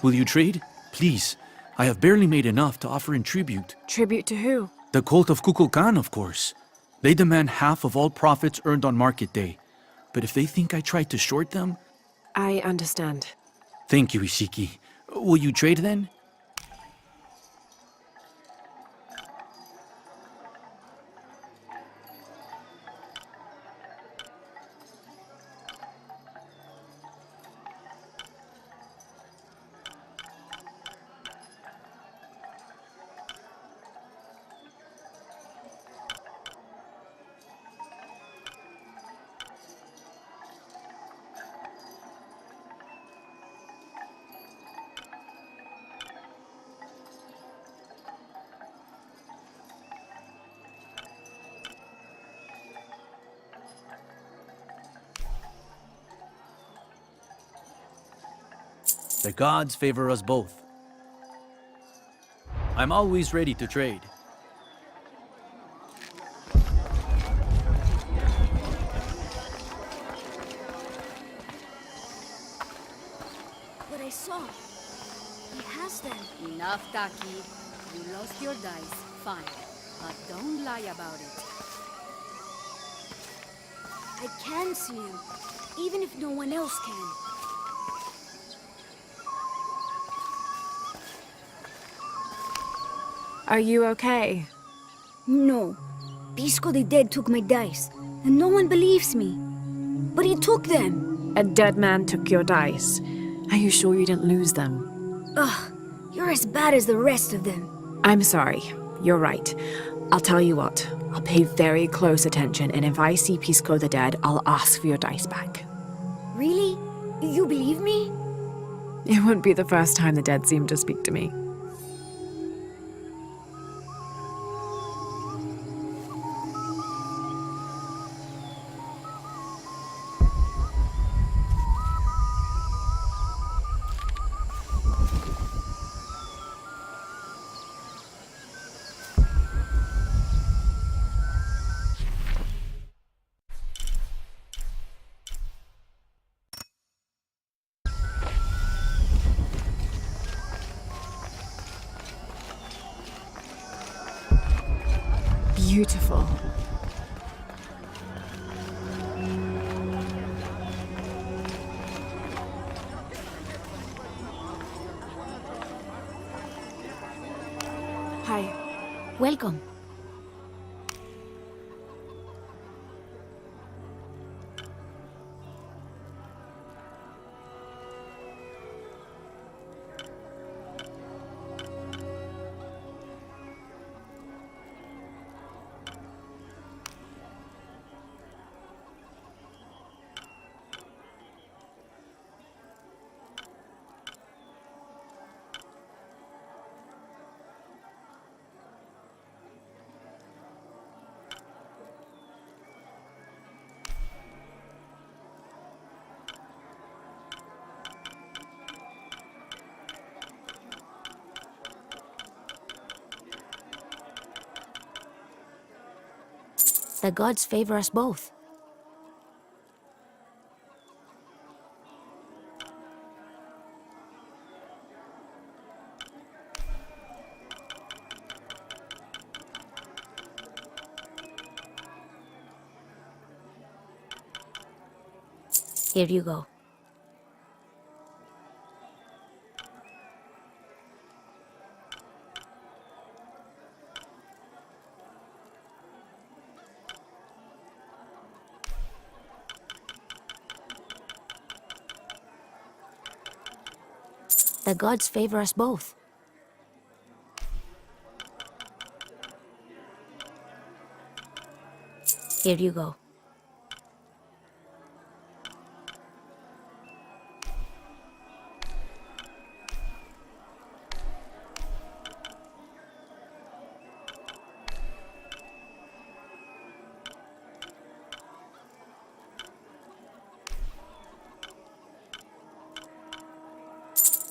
Will you trade? Please. I have barely made enough to offer in tribute. Tribute to who? The cult of Kukulkan, of course. They demand half of all profits earned on market day. But if they think I tried to short them... I understand. Thank you, Ishiki. Will you trade then? The gods favor us both. I'm always ready to trade. What I saw. He has them. Enough, Takiy. You lost your dice. Fine. But don't lie about it. I can see him, even if no one else can. Are you okay? No. Pisco the Dead took my dice, and no one believes me. But he took them. A dead man took your dice. Are you sure you didn't lose them? Ugh, you're as bad as the rest of them. I'm sorry. You're right. I'll tell you what. I'll pay very close attention, and if I see Pisco the Dead, I'll ask for your dice back. Really? You believe me? It wouldn't be the first time the dead seemed to speak to me. Beautiful. Hi. Welcome. The gods favor us both. Here you go. The gods favor us both. Here you go.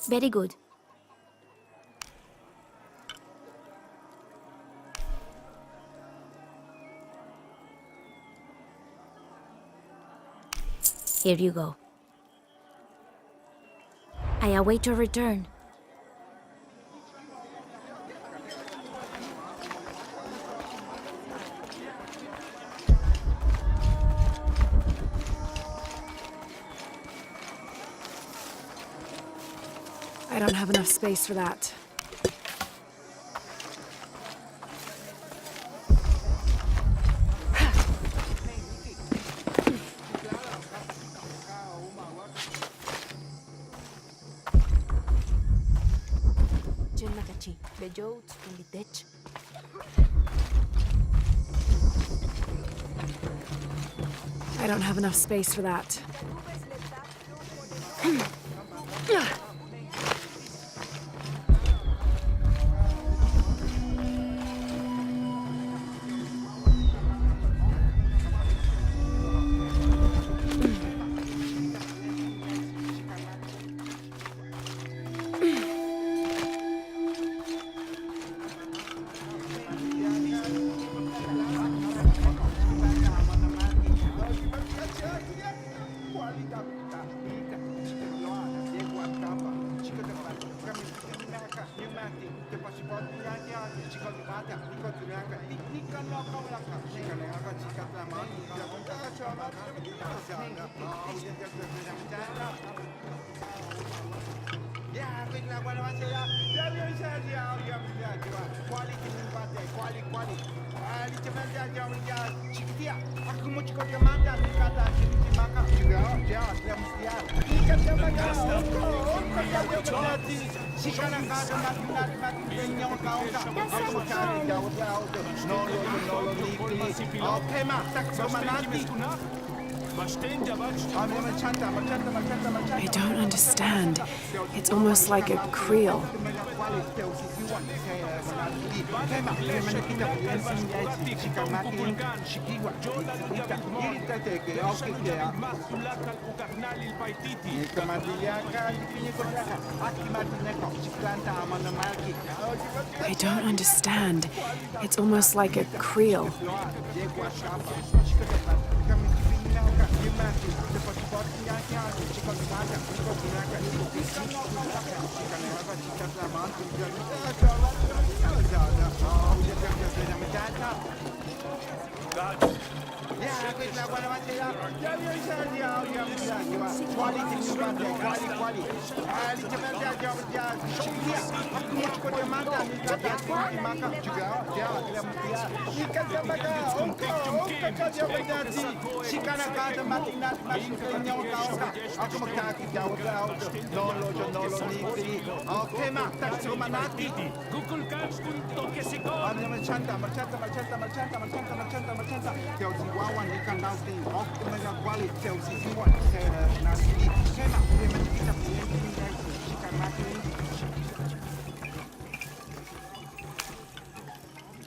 Very good. Here you go. I await your return. don't have enough space for that. I don't have enough space for that. I don't understand. It's almost like a creel. I don't understand. It's almost like a creel.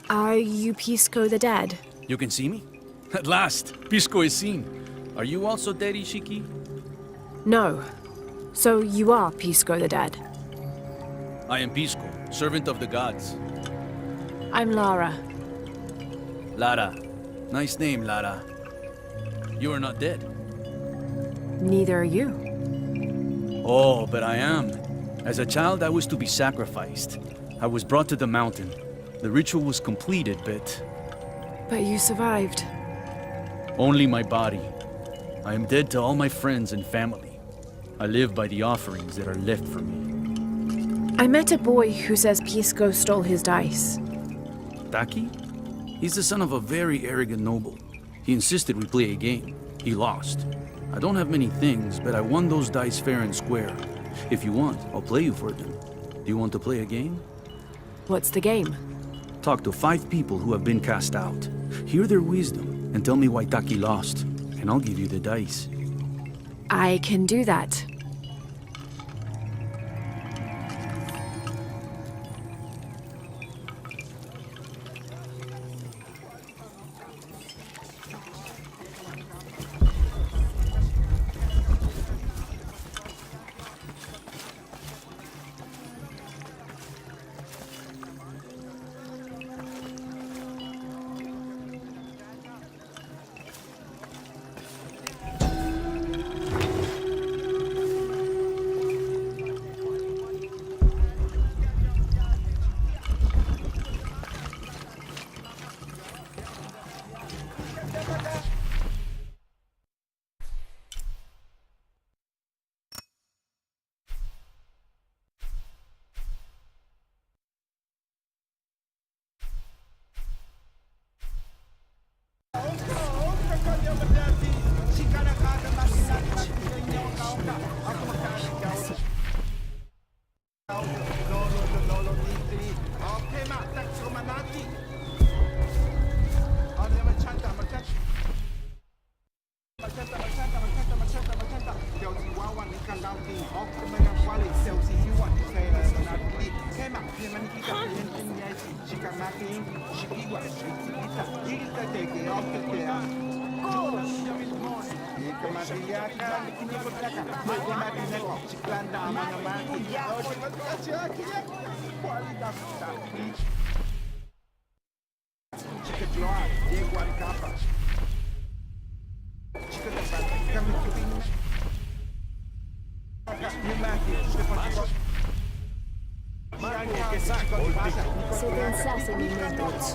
Are you Pisco the Dead? You can see me? At last, Pisco is seen. Are you also dead, Ishiki? No. So you are Pisco the Dead? I am Pisco, servant of the gods. I'm Lara. Lara. Nice name, Lara. You are not dead. Neither are you. Oh, but I am. As a child, I was to be sacrificed. I was brought to the mountain. The ritual was completed, but But you survived. only my body. I am dead to all my friends and family. I live by the offerings that are left for me. I met a boy who says Pisco stole his dice. Takiy? He's the son of a very arrogant noble. He insisted we play a game. He lost. I don't have many things, but I won those dice fair and square. If you want, I'll play you for them. Do you want to play a game? What's the game? Talk to 5 people who have been cast out. Hear their wisdom and tell me why Takiy lost, and I'll give you the dice. I can do that. Se pensasse in metterci.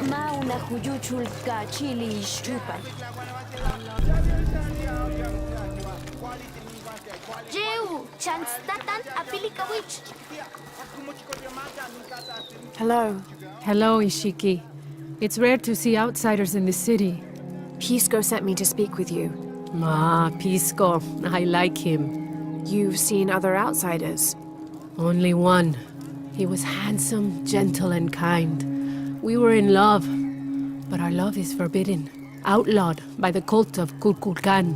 Ma una hujuchulka chili shtupa. Jehu, chanstatan apilikawich. Hello. Hello, Ishiki. It's rare to see outsiders in the city. Pisco sent me to speak with you. Ah, Pisco. I like him. You've seen other outsiders. Only one. He was handsome, gentle, and kind. We were in love. But our love is forbidden. Outlawed by the cult of Kulkulkan.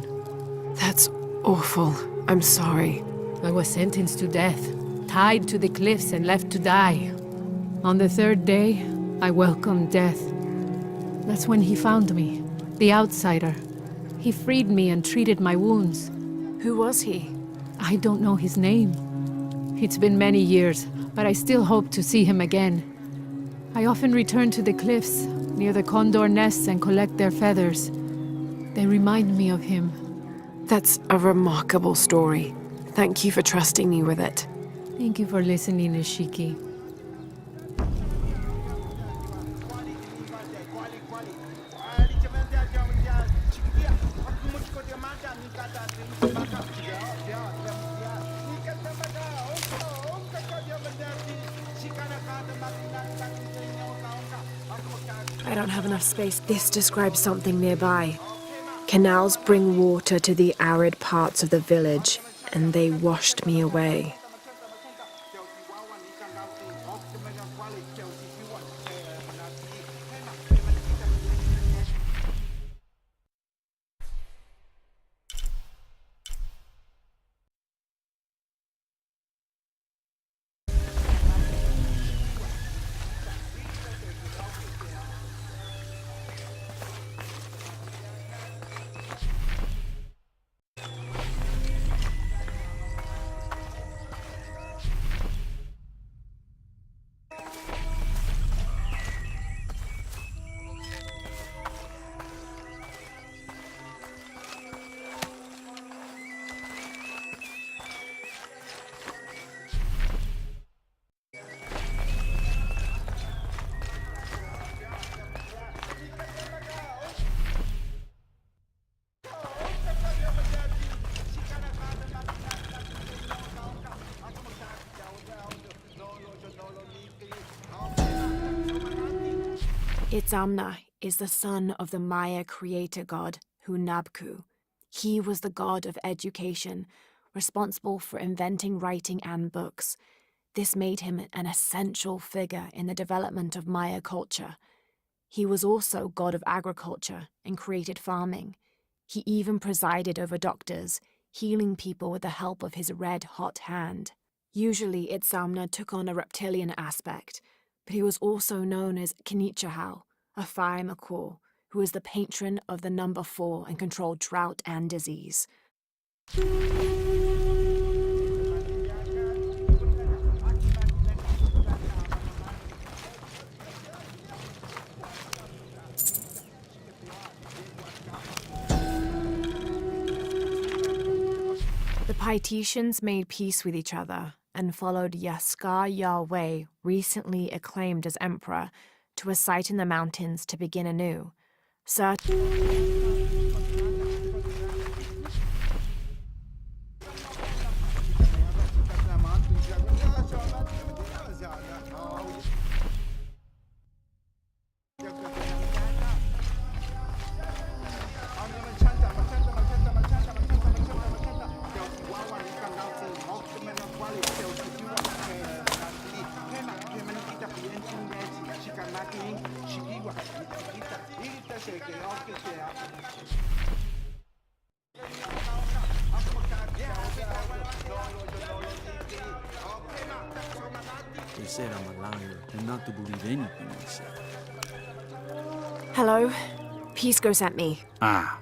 That's awful. I'm sorry. I was sentenced to death, tied to the cliffs and left to die. On the third day, I welcomed death. That's when he found me, the outsider. He freed me and treated my wounds. Who was he? I don't know his name. It's been many years, but I still hope to see him again. I often return to the cliffs, near the condor nests, and collect their feathers. They remind me of him. That's a remarkable story. Thank you for trusting me with it. Thank you for listening, Ishiki. I don't have enough space. This describes something nearby. Canals bring water to the arid parts of the village, and they washed me away. Itzamna is the son of the Maya creator god Hunabku. He was the god of education, responsible for inventing writing and books. This made him an essential figure in the development of Maya culture. He was also god of agriculture and created farming. He even presided over doctors, healing people with the help of his red-hot hand. Usually Itzamna took on a reptilian aspect, but he was also known as Kinichahal, a fire macaw, who was the patron of the number 4 and controlled drought and disease. The Paititians made peace with each other and followed Yaskar Yahweh, recently acclaimed as emperor, to a site in the mountains to begin anew. said I'm a liar and not to believe anything I say. Hello? Pisco sent me. Ah,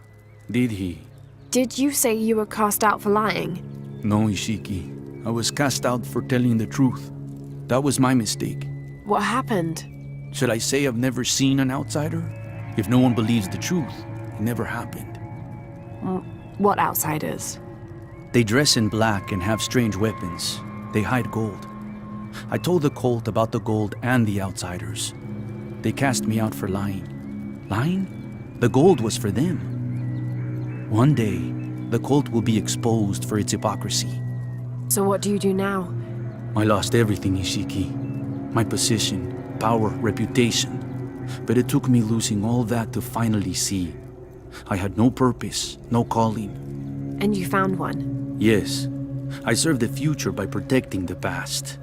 did he? Did you say you were cast out for lying? No, Ishiki. I was cast out for telling the truth. That was my mistake. What happened? Should I say I've never seen an outsider? If no one believes the truth, it never happened. What outsiders? They dress in black and have strange weapons. They hide gold. I told the cult about the gold and the outsiders. They cast me out for lying. Lying? The gold was for them. One day, the cult will be exposed for its hypocrisy. So what do you do now? I lost everything, Ishiki. My position, power, reputation. But it took me losing all that to finally see. I had no purpose, no calling. And you found one? Yes, I serve the future by protecting the past.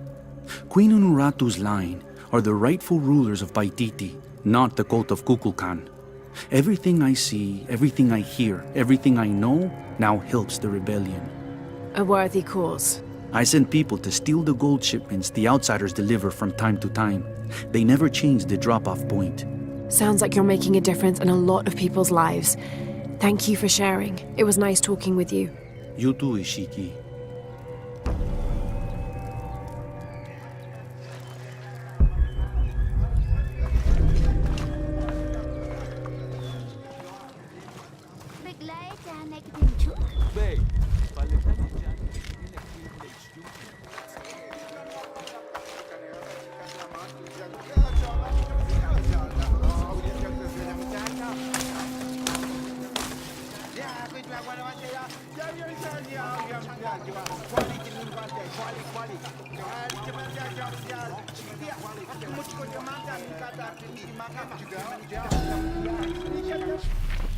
Queen Unuratu's line are the rightful rulers of Paititi, not the cult of Kukulkan. Everything I see, everything I hear, everything I know now helps the rebellion. A worthy cause. I send people to steal the gold shipments the outsiders deliver from time to time. They never change the drop-off point. Sounds like you're making a difference in a lot of people's lives. Thank you for sharing. It was nice talking with you. You too, Ishiki.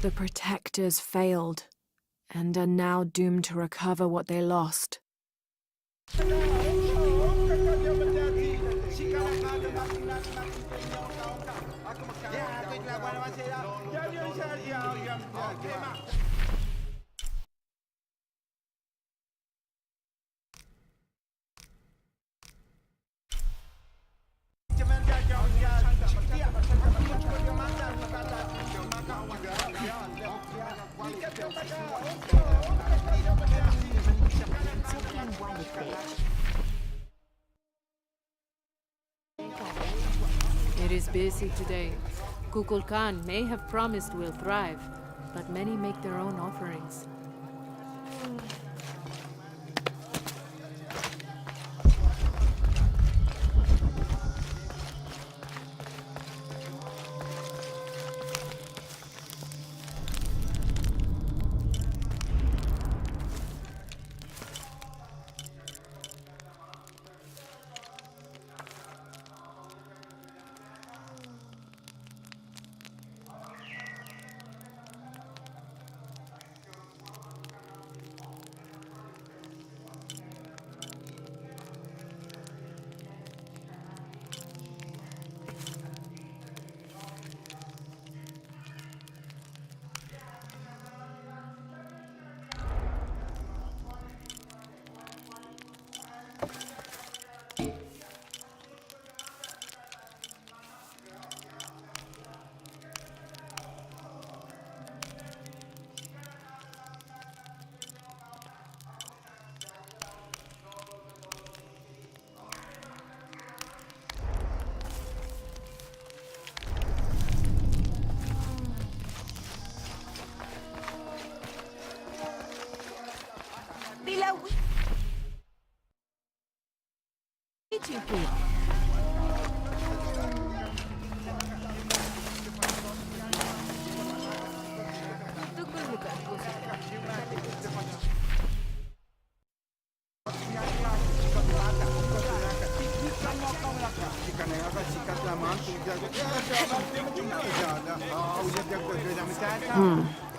The protectors failed, and are now doomed to recover what they lost. It is busy today. Kukulkan may have promised we'll thrive, but many make their own offerings.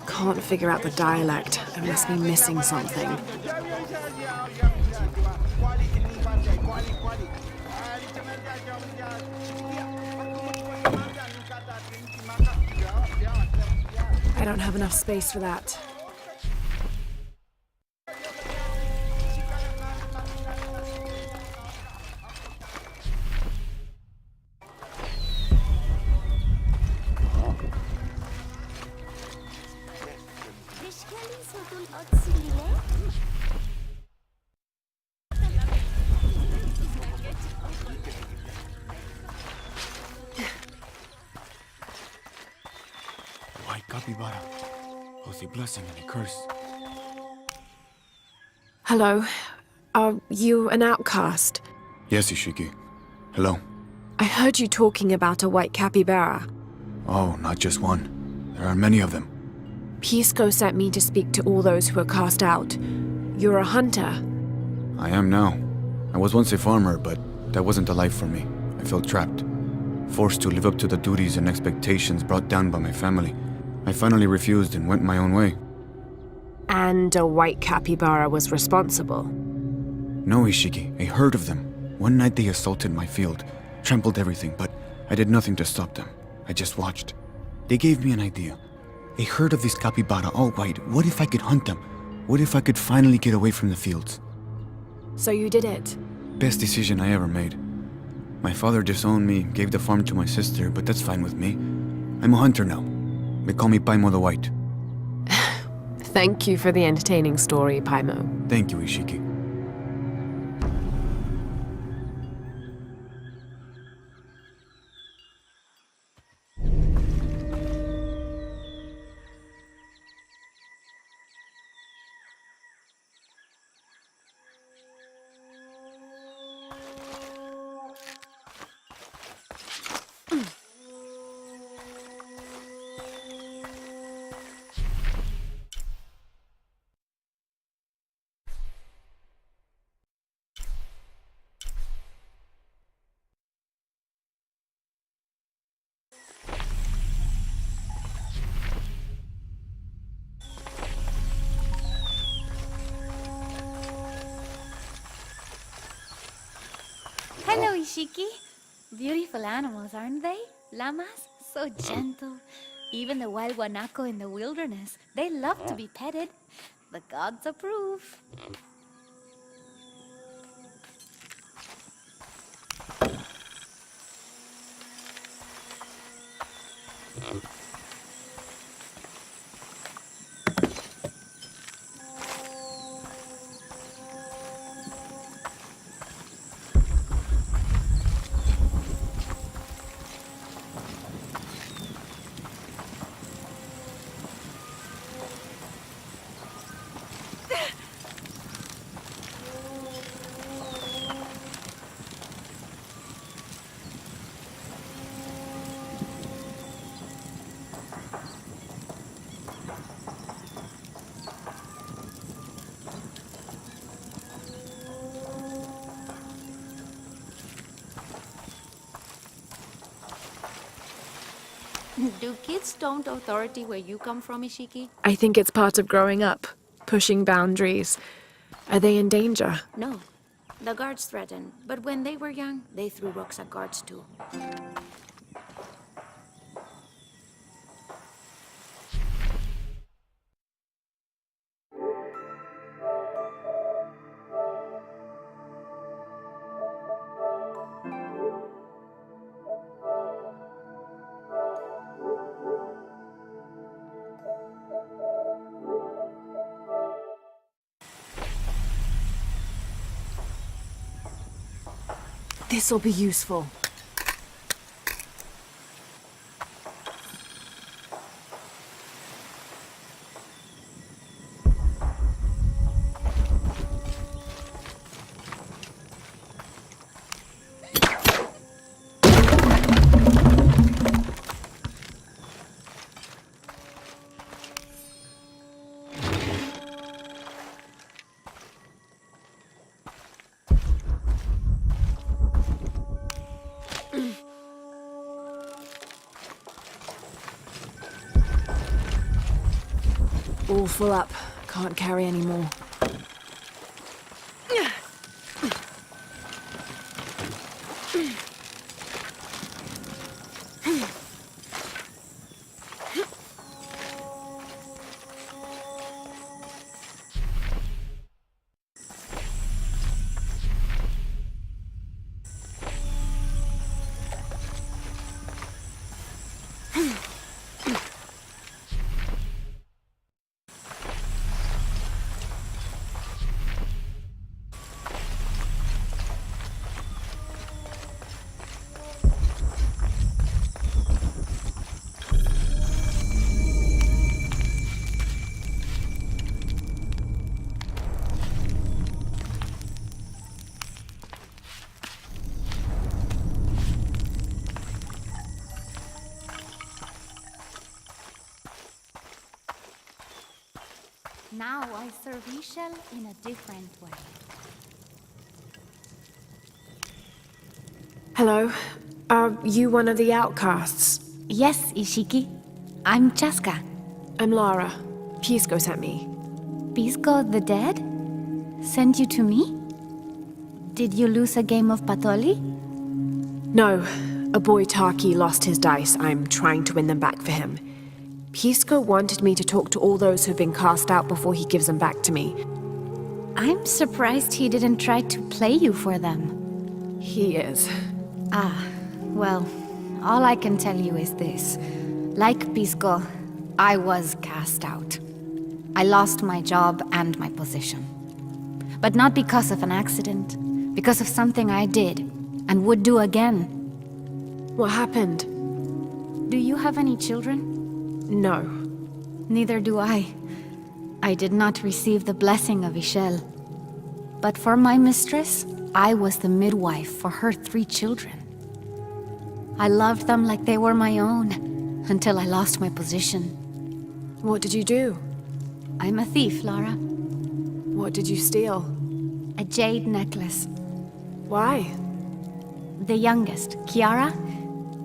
Can't figure out the dialect. I must be missing something. I don't have enough space for that. capybara. Both a blessing and a curse. Hello. Are you an outcast? Yes, Ishiki. Hello. I heard you talking about a white capybara. Oh, not just one. There are many of them. Pisco sent me to speak to all those who are cast out. You're a hunter. I am now. I was once a farmer, but that wasn't a life for me. I felt trapped. Forced to live up to the duties and expectations brought down by my family. I finally refused and went my own way. And a white capybara was responsible. No, Ishiki, a herd of them. One night they assaulted my field, trampled everything, but I did nothing to stop them. I just watched. They gave me an idea. A herd of these capybara, all white. What if I could hunt them? What if I could finally get away from the fields? So you did it. Best decision I ever made. My father disowned me, gave the farm to my sister, but that's fine with me. I'm a hunter now. They call me Paimo the White. Thank you for the entertaining story, Paimo. Thank you, Ishiki. Hello, Ishiki. Beautiful animals, aren't they? Llamas? So gentle. Even the wild guanaco in the wilderness. They love to be petted. The gods approve. Do kids don't authority where you come from, Ishiki? I think it's part of growing up, pushing boundaries. Are they in danger? No. The guards threaten, but when they were young, they threw rocks at guards too. This'll be useful. All full up. Can't carry any more. Now I serve Ishel in a different way. Hello. Are you one of the outcasts? Yes, Ishiki. I'm Chaska. I'm Lara. Pisco sent me. Pisco the dead? Sent you to me? Did you lose a game of Patoli? No. A boy Takiy lost his dice. I'm trying to win them back for him. Pisco wanted me to talk to all those who've been cast out before he gives them back to me. I'm surprised he didn't try to play you for them. He is. Ah, well, all I can tell you is this. Like Pisco, I was cast out. I lost my job and my position. But not because of an accident, because of something I did, and would do again. What happened? Do you have any children? No. Neither do I. I did not receive the blessing of Ishel. But for my mistress, I was the midwife for her 3 children. I loved them like they were my own, until I lost my position. What did you do? I'm a thief, Lara. What did you steal? A jade necklace. Why? The youngest, Kiara,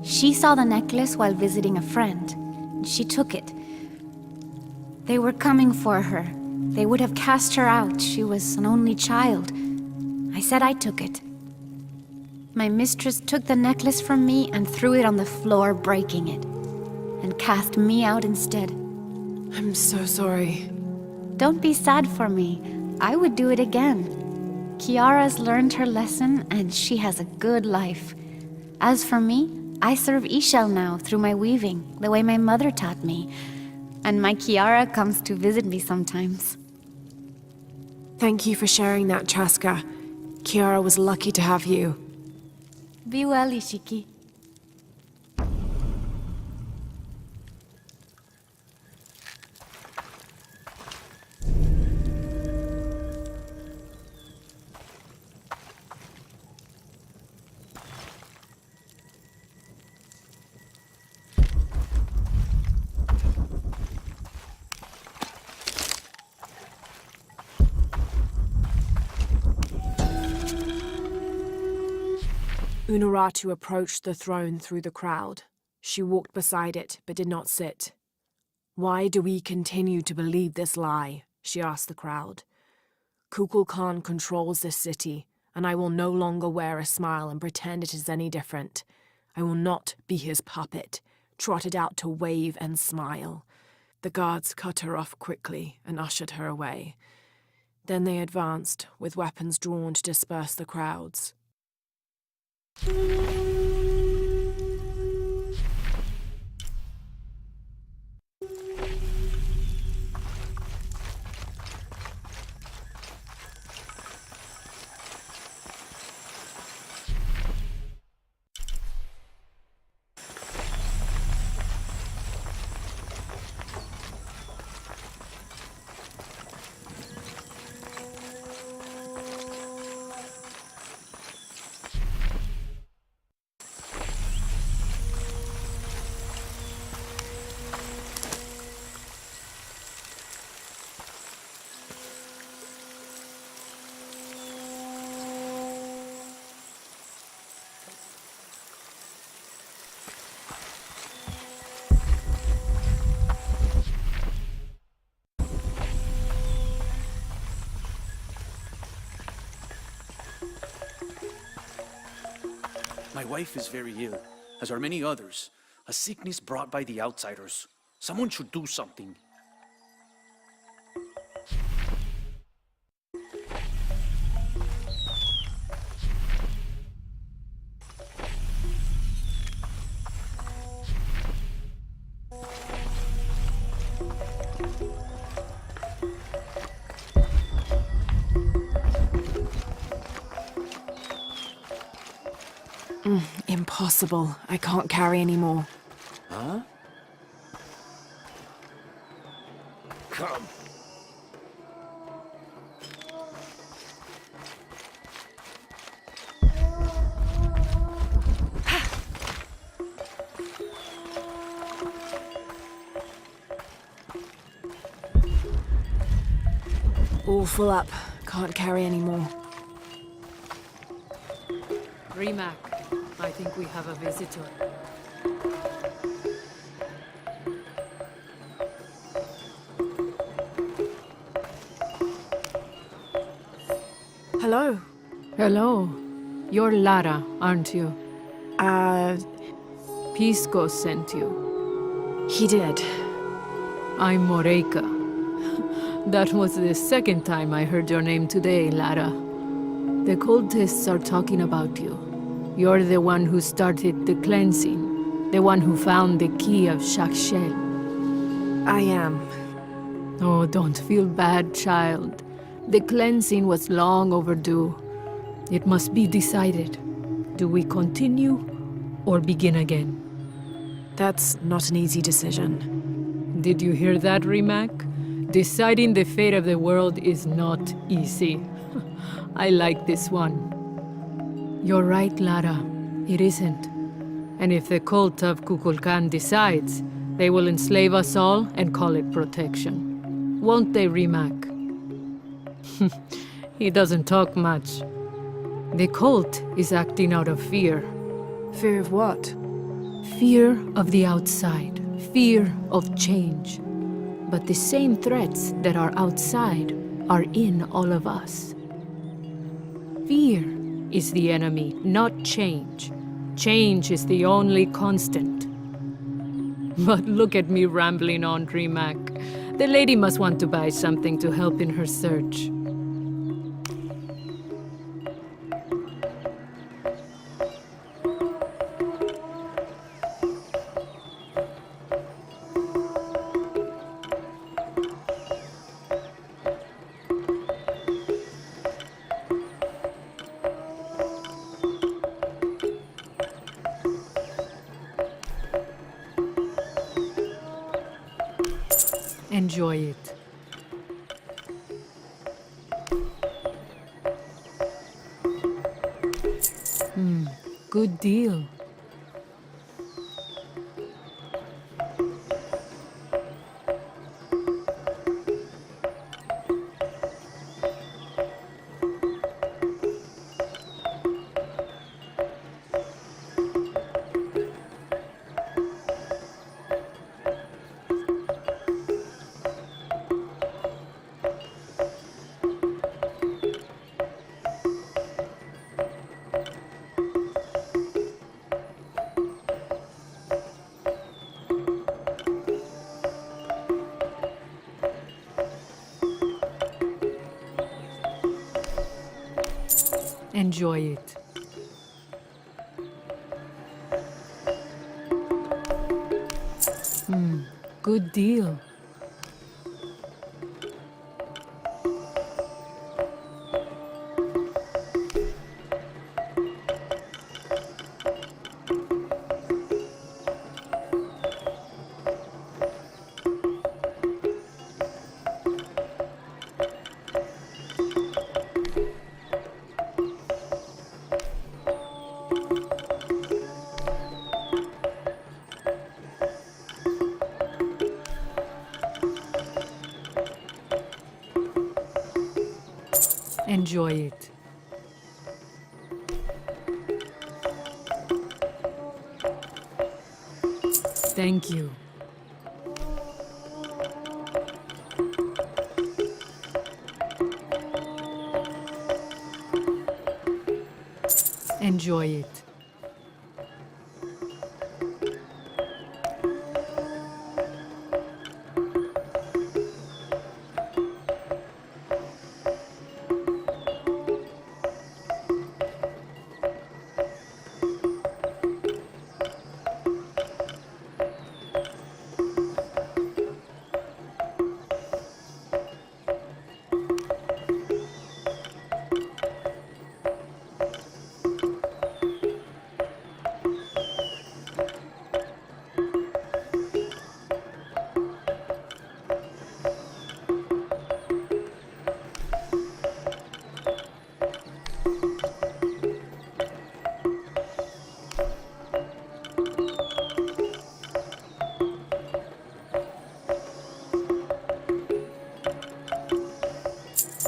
she saw the necklace while visiting a friend. She took it. They were coming for her. They would have cast her out. She was an only child. I said I took it. My mistress took the necklace from me and threw it on the floor, breaking it, and cast me out instead. I'm so sorry. Don't be sad for me. I would do it again. Kiara's learned her lesson, and she has a good life. As for me, I serve Ishel now through my weaving, the way my mother taught me. And my Kiara comes to visit me sometimes. Thank you for sharing that, Chaska. Kiara was lucky to have you. Be well, Ishiki. Unuratu approached the throne through the crowd. She walked beside it, but did not sit. Why do we continue to believe this lie? She asked the crowd. Kukul Khan controls this city, and I will no longer wear a smile and pretend it is any different. I will not be his puppet, trotted out to wave and smile. The guards cut her off quickly and ushered her away. Then they advanced, with weapons drawn to disperse the crowds. My wife is very ill, as are many others. A sickness brought by the outsiders. Someone should do something. Impossible. I can't carry anymore. Huh? Come. all full up. Can't carry any more. Rimac, I think we have a visitor. Hello. Hello. You're Lara, aren't you? Pisco sent you. He did. I'm Moreika. That was the second time I heard your name today, Lara. The cultists are talking about you. You're the one who started the cleansing, the one who found the key of Shakshel. I am. Oh, don't feel bad, child. The cleansing was long overdue. It must be decided. Do we continue or begin again? That's not an easy decision. Did you hear that, Rimac? Deciding the fate of the world is not easy. I like this one. You're right, Lara. It isn't. And if the cult of Kukulkan decides, they will enslave us all and call it protection. Won't they, Rimac? He doesn't talk much. The cult is acting out of fear. Fear of what? Fear of the outside. Fear of change. But the same threats that are outside are in all of us. Fear is the enemy, not change. Change is the only constant. But look at me rambling on, Rimac. The lady must want to buy something to help in her search. Enjoy it. Good deal. Enjoy it. Good deal. Enjoy it. Thank you. Enjoy it.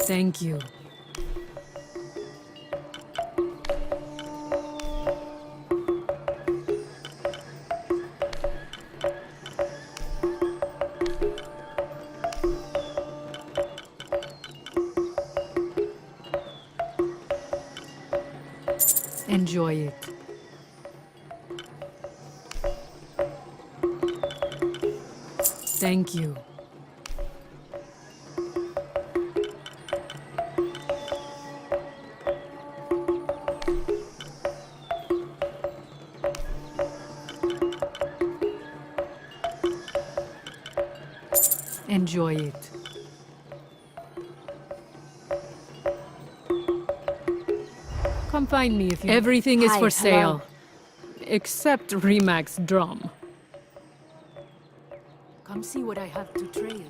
Thank you. Enjoy it. Thank you. Enjoy it. Come find me if you... Everything is Hi, for hello. sale. Except Remax's drum. Come see what I have to trade.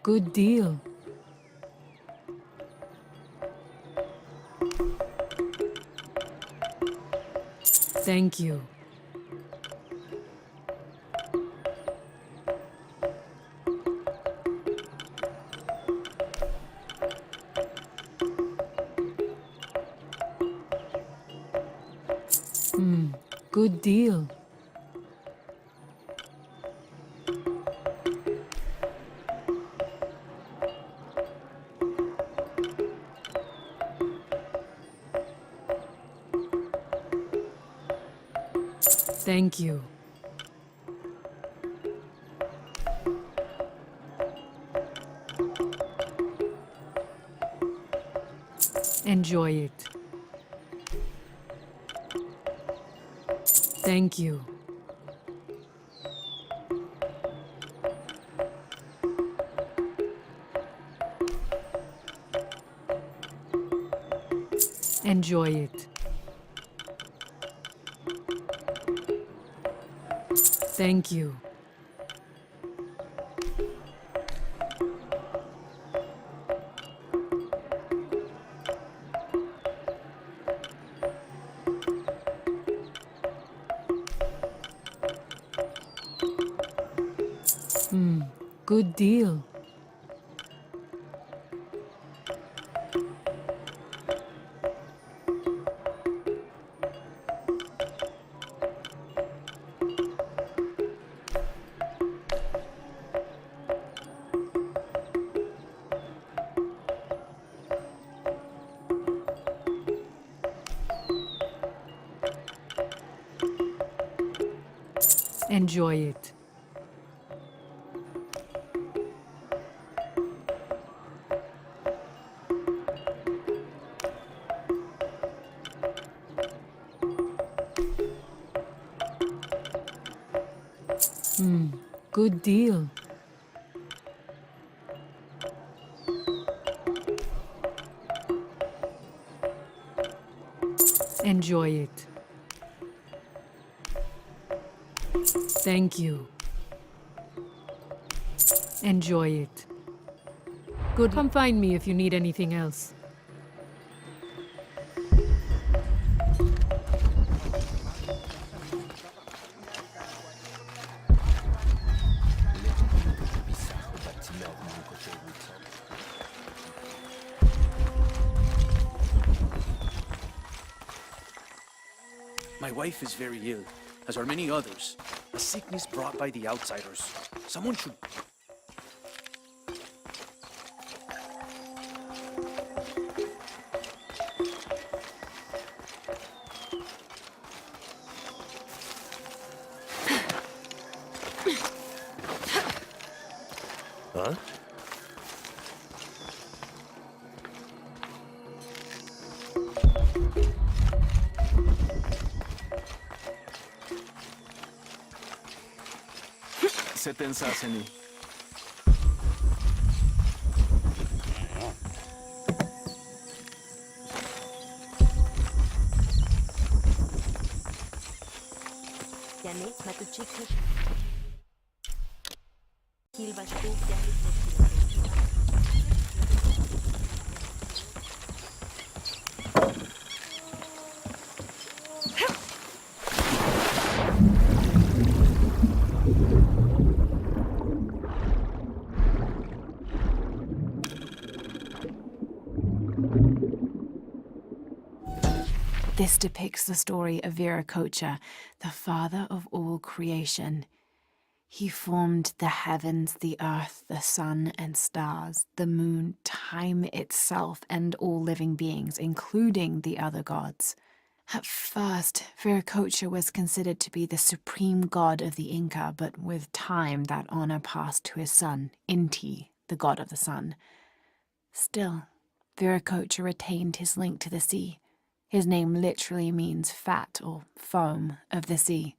Good deal. Thank you. Good deal. Thank you. Enjoy it. Thank you. Enjoy it. Thank you. Good deal. Enjoy it. Good deal. Enjoy it. Thank you. Enjoy it. Good. Come find me if you need anything else. My wife is very ill, as are many others. A sickness brought by the outsiders. Someone should... Huh? Se pensasse em mim. Tiane, Matuchik, Kilvashku, Tiane, This depicts the story of Viracocha, the father of all creation. He formed the heavens, the earth, the sun and stars, the moon, time itself, and all living beings, including the other gods. At first, Viracocha was considered to be the supreme god of the Inca, but with time that honor passed to his son, Inti, the god of the sun. Still, Viracocha retained his link to the sea. His name literally means fat or foam of the sea.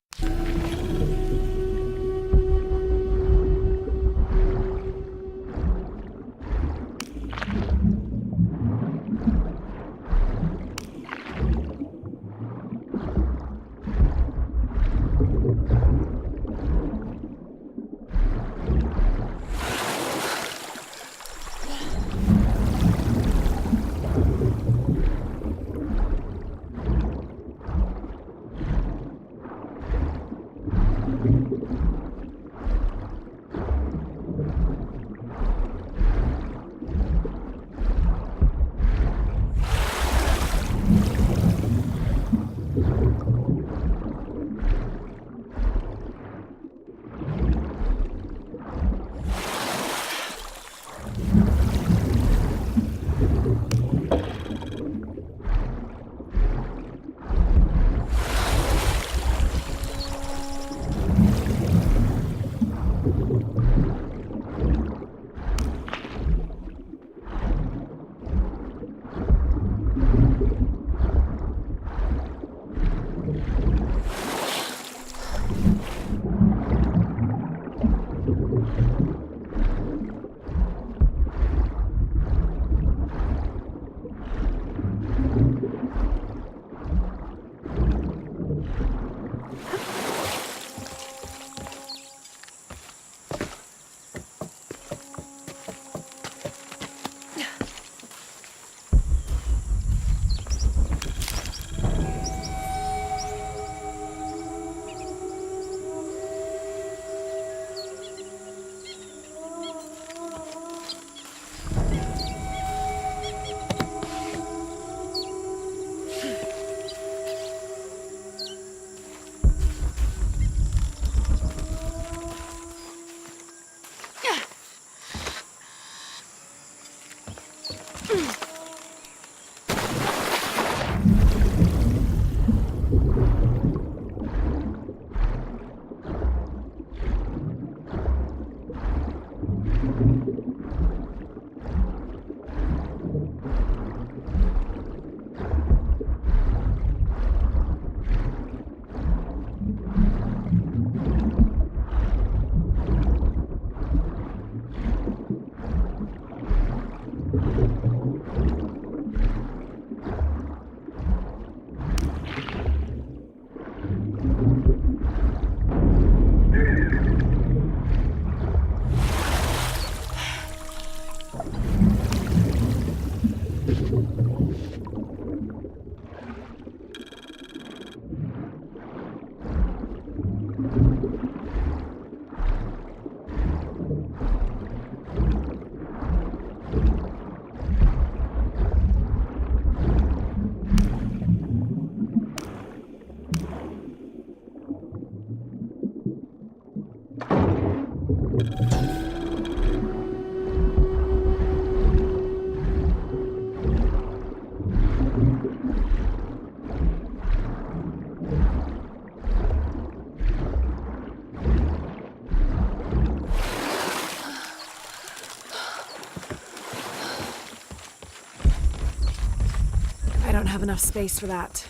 I don't have enough space for that.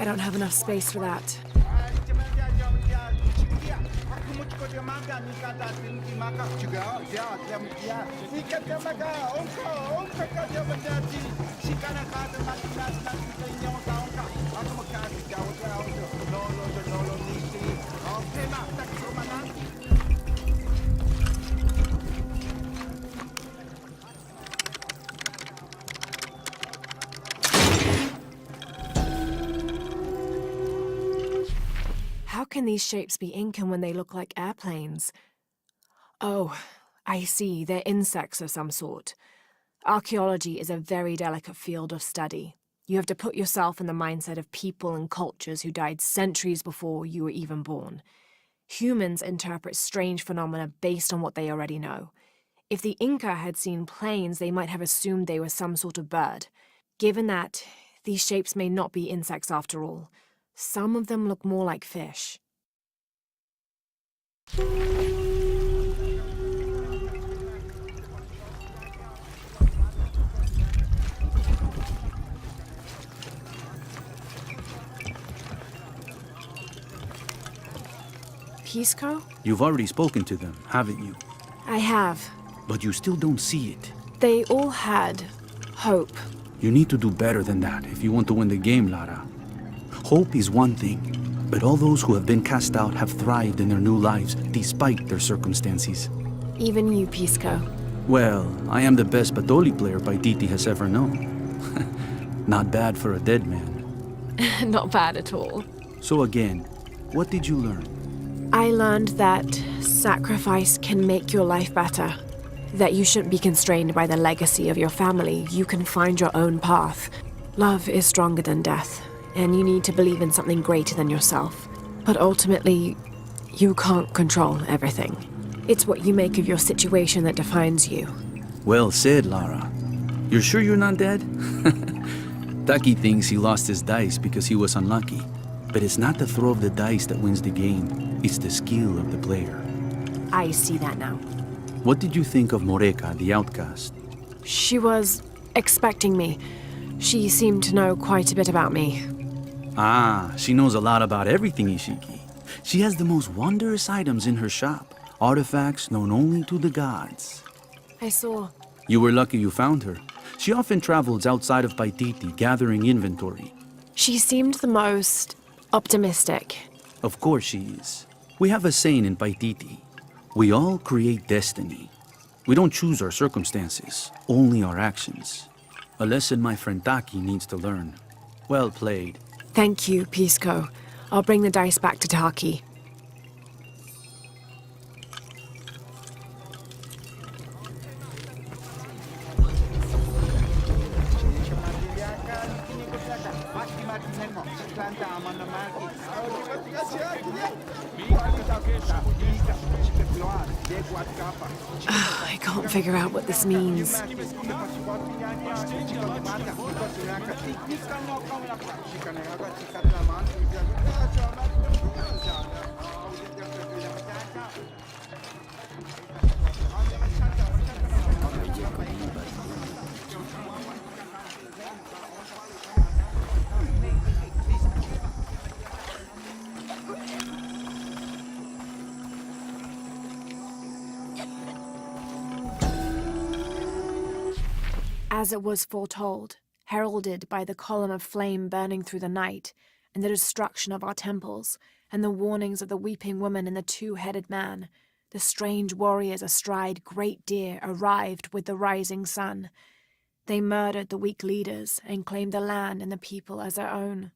I don't have enough space for that. How can these shapes be Incan when they look like airplanes? Oh, I see. They're insects of some sort. Archaeology is a very delicate field of study. You have to put yourself in the mindset of people and cultures who died centuries before you were even born. Humans interpret strange phenomena based on what they already know. If the Inca had seen planes, they might have assumed they were some sort of bird. Given that, these shapes may not be insects after all. Some of them look more like fish. Pisco? You've already spoken to them, haven't you? I have. But you still don't see it. They all had hope. You need to do better than that if you want to win the game, Lara. Hope is one thing, but all those who have been cast out have thrived in their new lives despite their circumstances. Even you, Pisco. Well, I am the best Batoli player Paititi has ever known. Not bad for a dead man. Not bad at all. So again, what did you learn? I learned that sacrifice can make your life better. That you shouldn't be constrained by the legacy of your family. You can find your own path. Love is stronger than death, and you need to believe in something greater than yourself. But ultimately, you can't control everything. It's what you make of your situation that defines you. Well said, Lara. You're sure you're not dead? Takiy thinks he lost his dice because he was unlucky. But it's not the throw of the dice that wins the game. It's the skill of the player. I see that now. What did you think of Moreka, the outcast? She was expecting me. She seemed to know quite a bit about me. Ah, she knows a lot about everything, Ishiki. She has the most wondrous items in her shop. Artifacts known only to the gods. I saw. You were lucky you found her. She often travels outside of Paititi, gathering inventory. She seemed the most optimistic. Of course she is. We have a saying in Paititi. We all create destiny. We don't choose our circumstances, only our actions. A lesson my friend Takiy needs to learn. Well played. Thank you, Pisco. I'll bring the dice back to Takiy. I can't figure out what this means. As it was foretold, heralded by the column of flame burning through the night, and the destruction of our temples, and the warnings of the weeping woman and the two-headed man, the strange warriors astride great deer arrived with the rising sun. They murdered the weak leaders and claimed the land and the people as their own.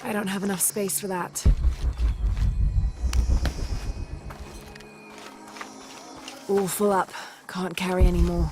I don't have enough space for that. All full up. Can't carry any more.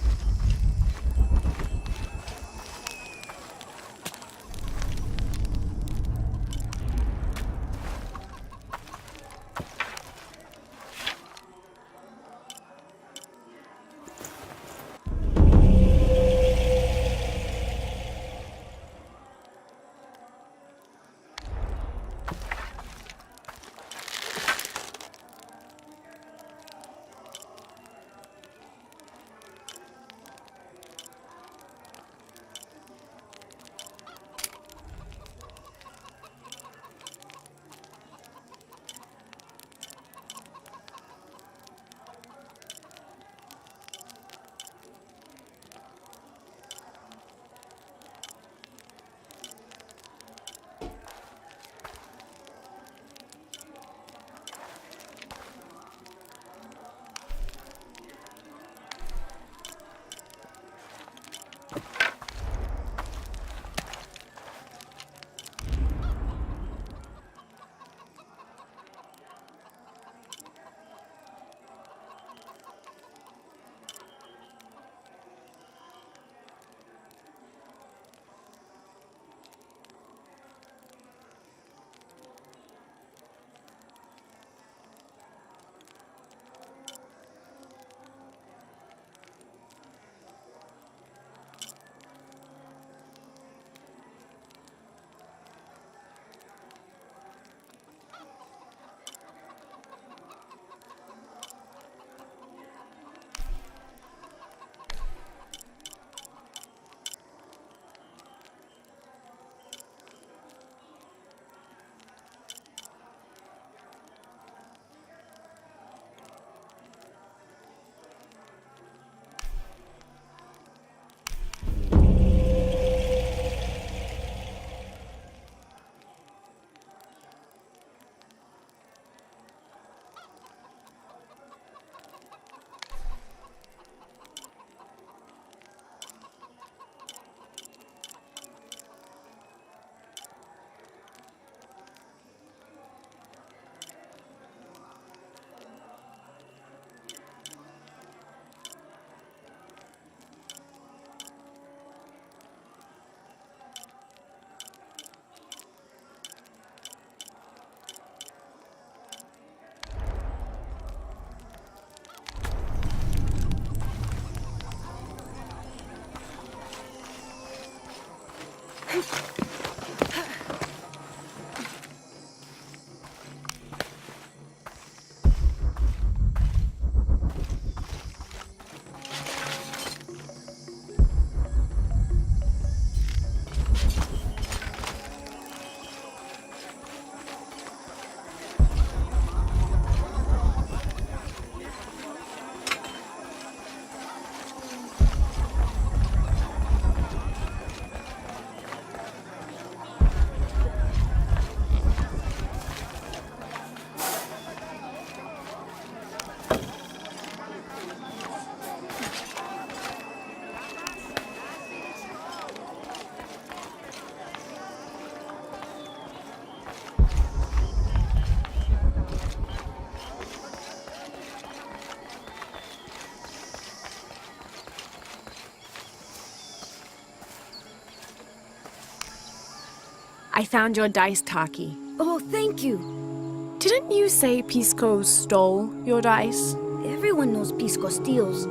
I found your dice, Takiy. Oh, thank you. Didn't you say Pisco stole your dice? Everyone knows Pisco steals.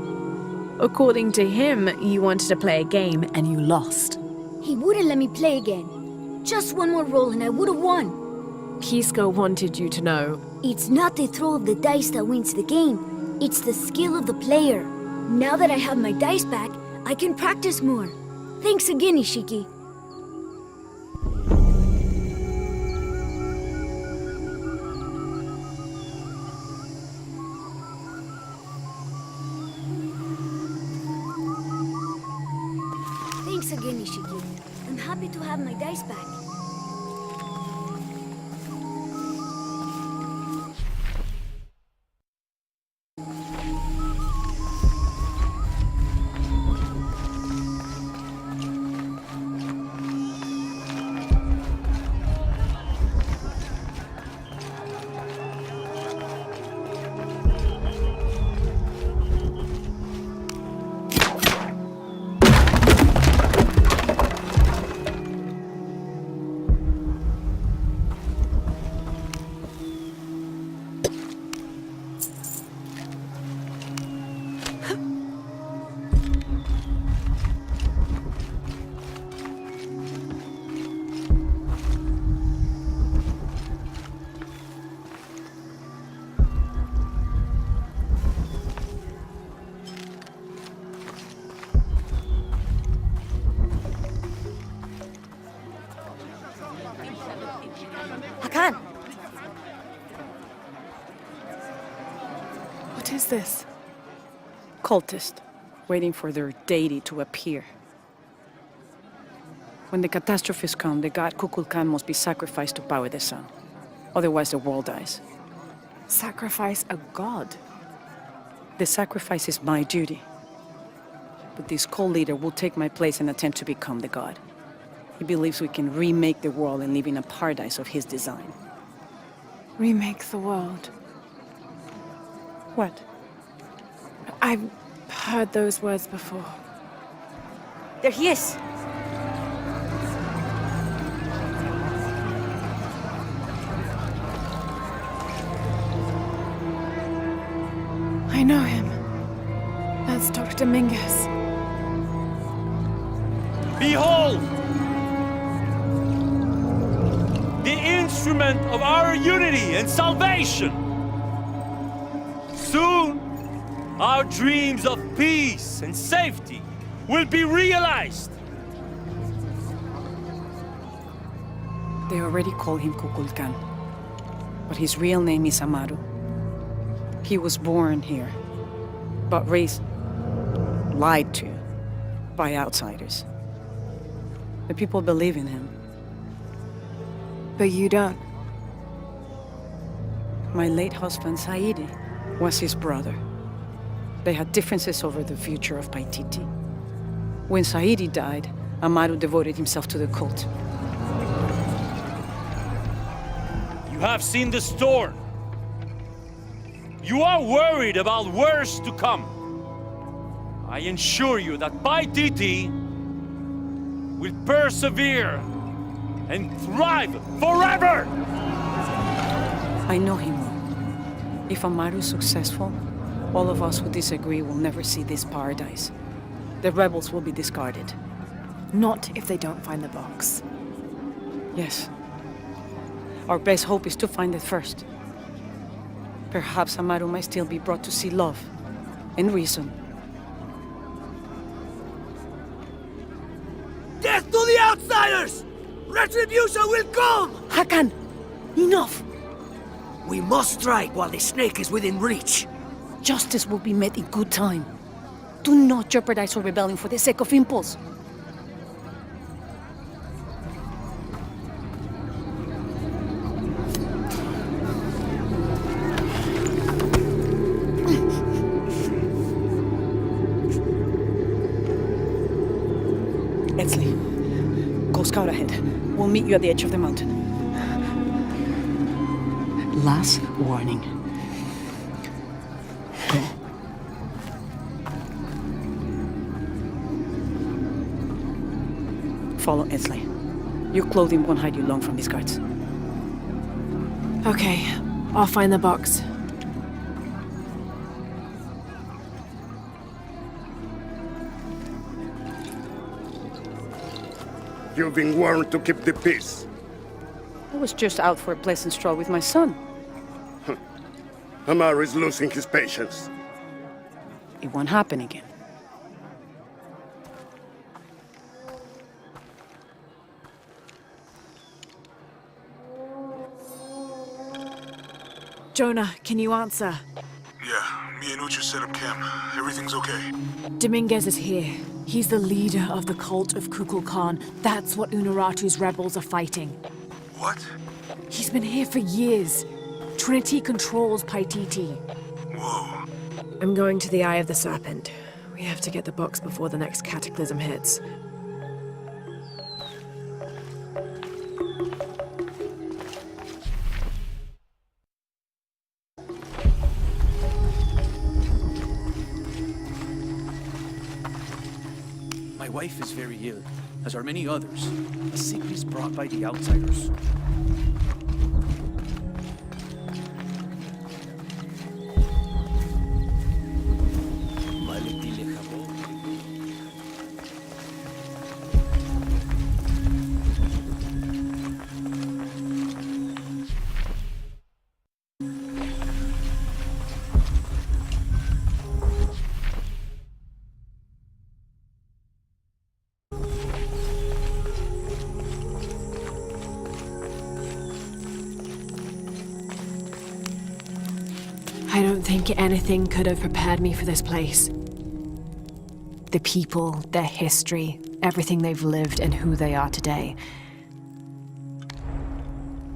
According to him, you wanted to play a game and you lost. He wouldn't let me play again. Just one more roll and I would have won. Pisco wanted you to know. It's not the throw of the dice that wins the game. It's the skill of the player. Now that I have my dice back, I can practice more. Thanks again, Ishiki. Thanks again, Ishiki. I'm happy to have my dice back. What's this? Cultist, waiting for their deity to appear. When the catastrophes come, the god Kukulkan must be sacrificed to power the sun. Otherwise, the world dies. Sacrifice a god? The sacrifice is my duty. But this cult leader will take my place and attempt to become the god. He believes we can remake the world and live in a paradise of his design. Remake the world. What? I've heard those words before. There he is! I know him. That's Dr. Dominguez. Behold! The instrument of our unity and salvation! Soon, our dreams of peace and safety will be realized! They already call him Kukulkan. But his real name is Amaru. He was born here, but raised, lied to, by outsiders. The people believe in him. But you don't. My late husband, Saidi, was his brother. They had differences over the future of Paititi. When Saidi died, Amaru devoted himself to the cult. You have seen the storm. You are worried about worse to come. I assure you that Paititi will persevere and thrive forever! I know he will. If Amaru is successful, all of us who disagree will never see this paradise. The rebels will be discarded. Not if they don't find the box. Yes. Our best hope is to find it first. Perhaps Amaru might still be brought to see love and reason. Death to the outsiders! Retribution will come! Hakan! Enough! We must strike while the snake is within reach. Justice will be met in good time. Do not jeopardize our rebellion for the sake of impulse. Edsley, go scout ahead. We'll meet you at the edge of the mountain. Last warning. Follow Edsley. Your clothing won't hide you long from these guards. Okay, I'll find the box. You've been warned to keep the peace. I was just out for a pleasant stroll with my son. Amaru is losing his patience. It won't happen again. Jonah, can you answer? Yeah, me and Ucha set up camp. Everything's okay. Dominguez is here. He's the leader of the cult of Kukulkan. That's what Unuratu's rebels are fighting. What? He's been here for years. Trinity controls Paititi. Whoa. I'm going to the Eye of the Serpent. We have to get the box before the next cataclysm hits. My wife is very ill, as are many others. A sickness brought by the outsiders. I don't think anything could have prepared me for this place. The people, their history, everything they've lived and who they are today.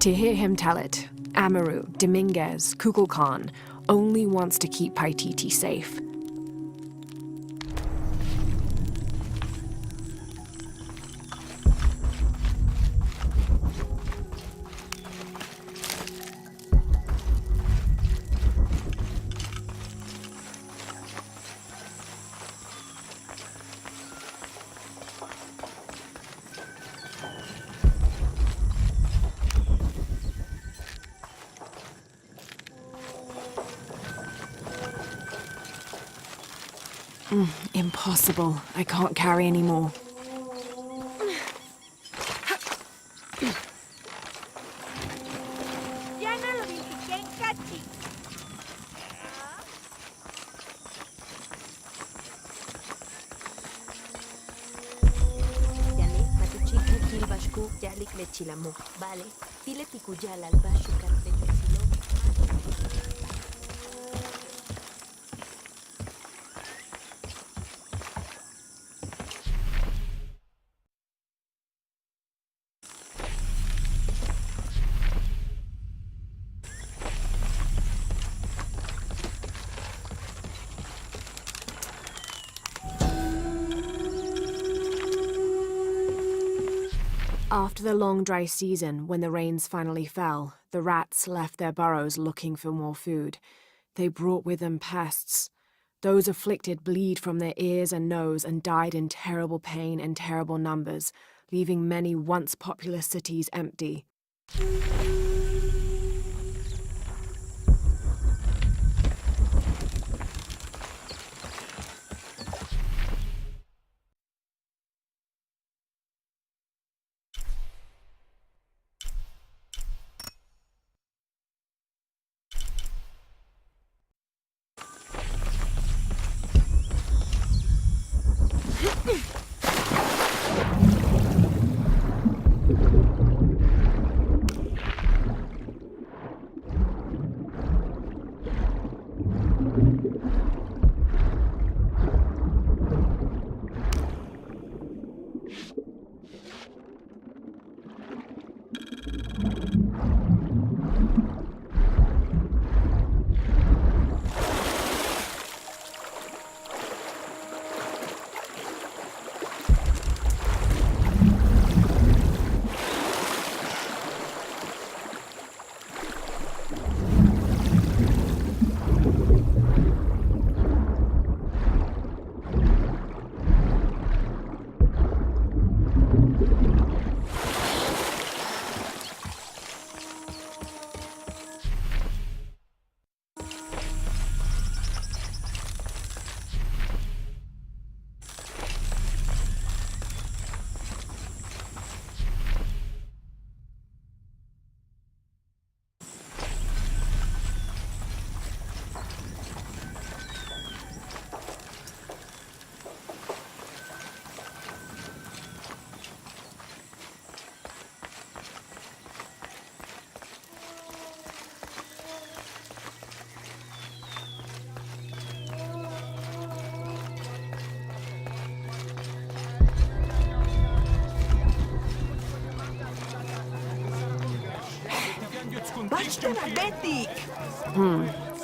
To hear him tell it, Amaru, Dominguez, Kukulkan only wants to keep Paititi safe. Impossible. I can't carry anymore. Vale, dile tikuyala al basho carpetesilo. After the long dry season, when the rains finally fell, the rats left their burrows looking for more food. They brought with them pests. Those afflicted bleed from their ears and nose and died in terrible pain and terrible numbers, leaving many once populous cities empty.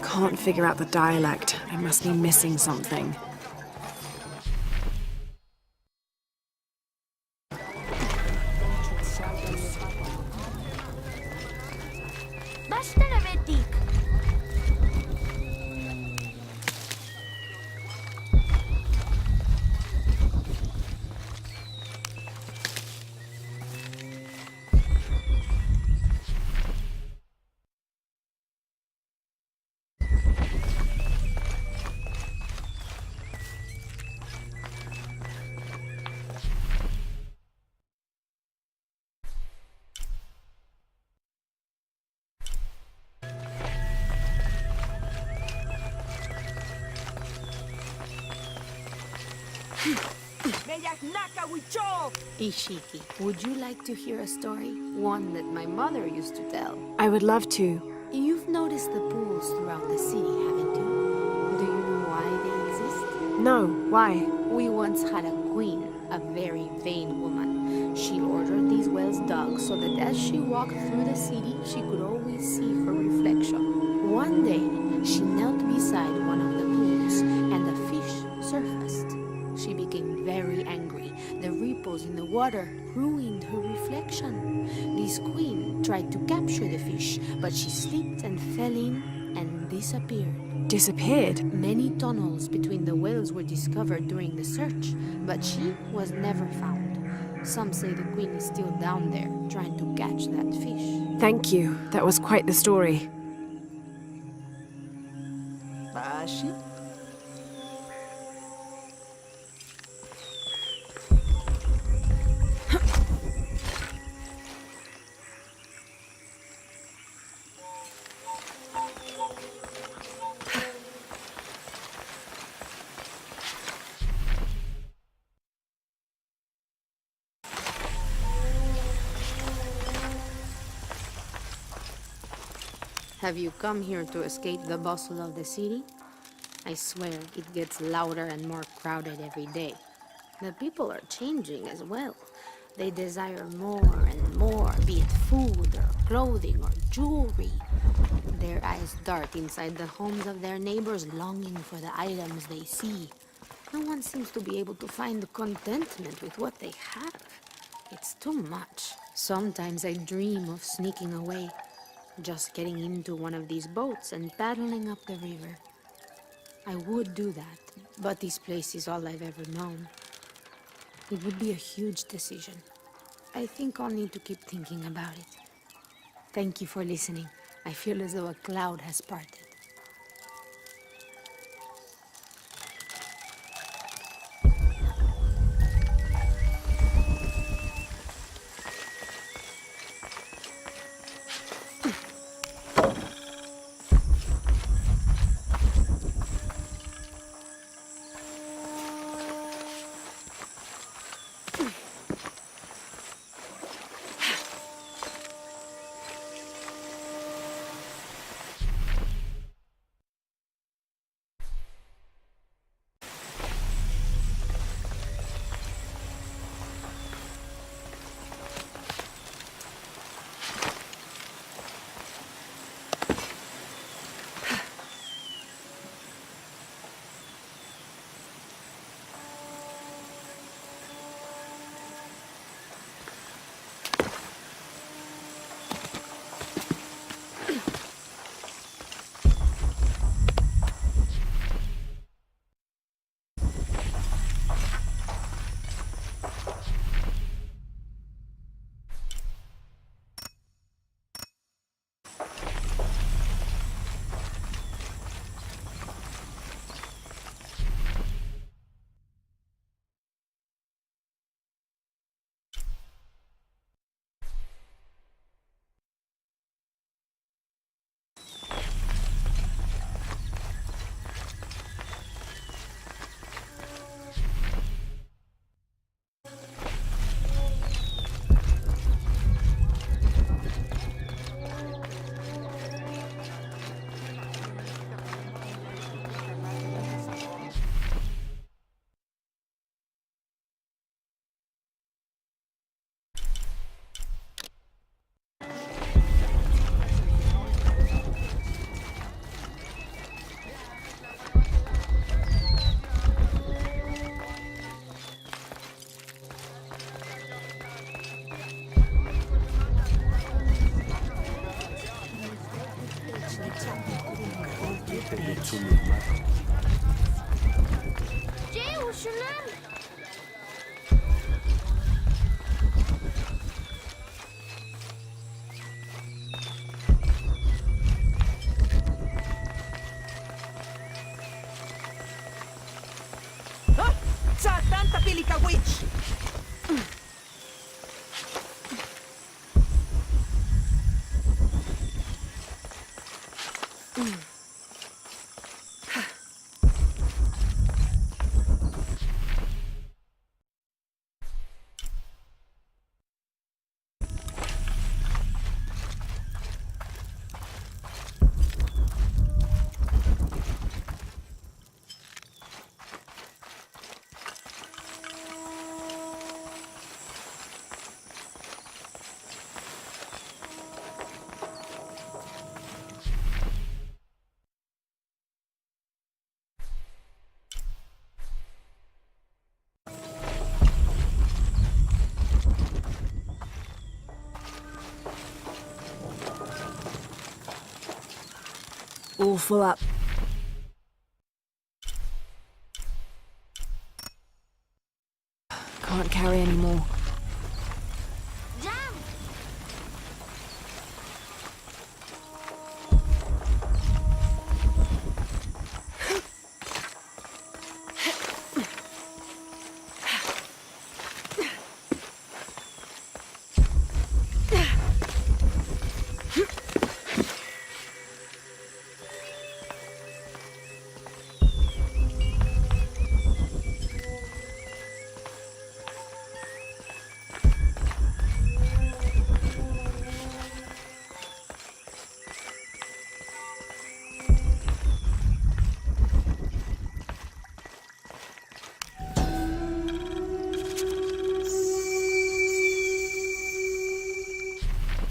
Can't figure out the dialect. I must be missing something. Ishiki, would you like to hear a story? One that my mother used to tell. I would love to. You've noticed the pools throughout the city, haven't you? Do you know why they exist? No, why? We once had a queen, a very vain woman. She ordered these wells dug so that as she walked through the city, she could always see her reflection. One day, she knelt beside one of the pools, and a fish surfaced. She became very angry. The ripples in the water ruined her reflection. This queen tried to capture the fish, but she slipped and fell in and disappeared. Disappeared? Many tunnels between the wells were discovered during the search, but she was never found. Some say the queen is still down there, trying to catch that fish. Thank you. That was quite the story. Bashi? Have you come here to escape the bustle of the city? I swear, it gets louder and more crowded every day. The people are changing as well. They desire more and more, be it food or clothing or jewelry. Their eyes dart inside the homes of their neighbors, longing for the items they see. No one seems to be able to find contentment with what they have. It's too much. Sometimes I dream of sneaking away, just getting into one of these boats and paddling up the river. I would do that, but this place is all I've ever known. It would be a huge decision. I think I'll need to keep thinking about it. Thank you for listening. I feel as though a cloud has parted. Sa tanta pili ka witch! All full up. Can't carry any more.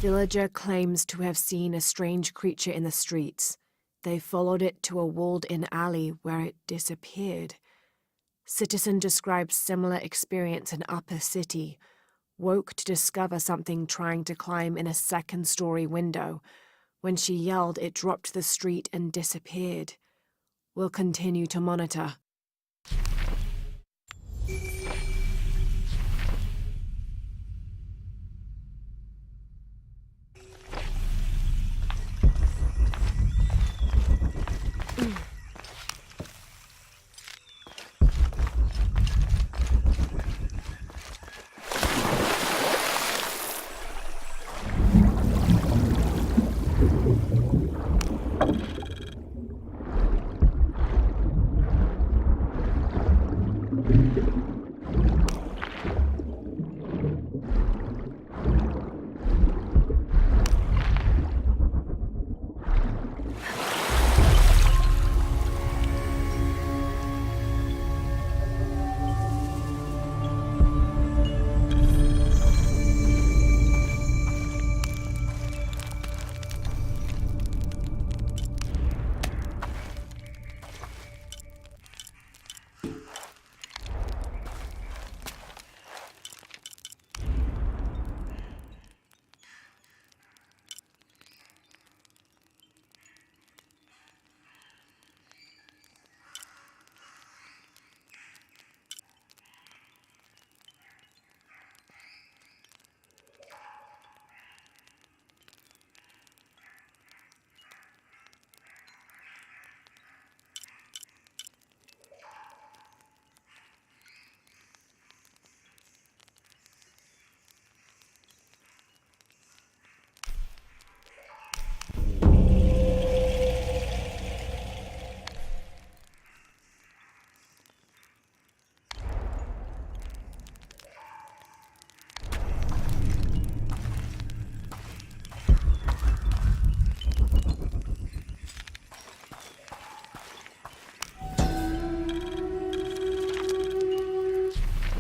Villager claims to have seen a strange creature in the streets. They followed it to a walled-in alley where it disappeared. Citizen describes similar experience in Upper City. Woke to discover something trying to climb in a second-story window. When she yelled, it dropped to the street and disappeared. We'll continue to monitor.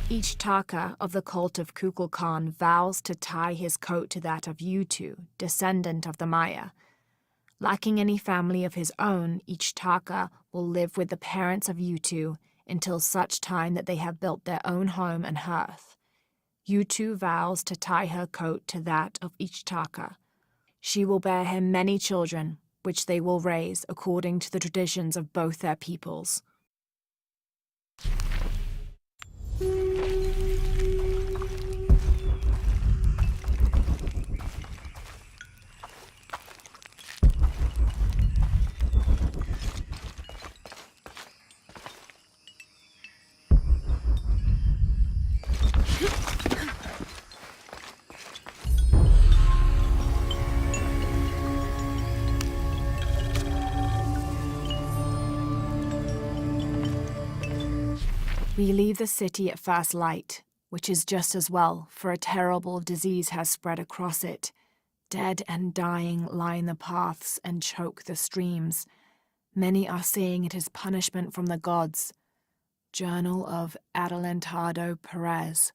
Each Taka of the cult of Kukulkan vows to tie his coat to that of Yutu, descendant of the Maya. Lacking any family of his own, each Taka will live with the parents of Yutu until such time that they have built their own home and hearth. Yutu vows to tie her coat to that of each Taka. She will bear him many children, which they will raise according to the traditions of both their peoples. We leave the city at first light, which is just as well, for a terrible disease has spread across it. Dead and dying line the paths and choke the streams. Many are saying it is punishment from the gods. Journal of Adelantado Perez.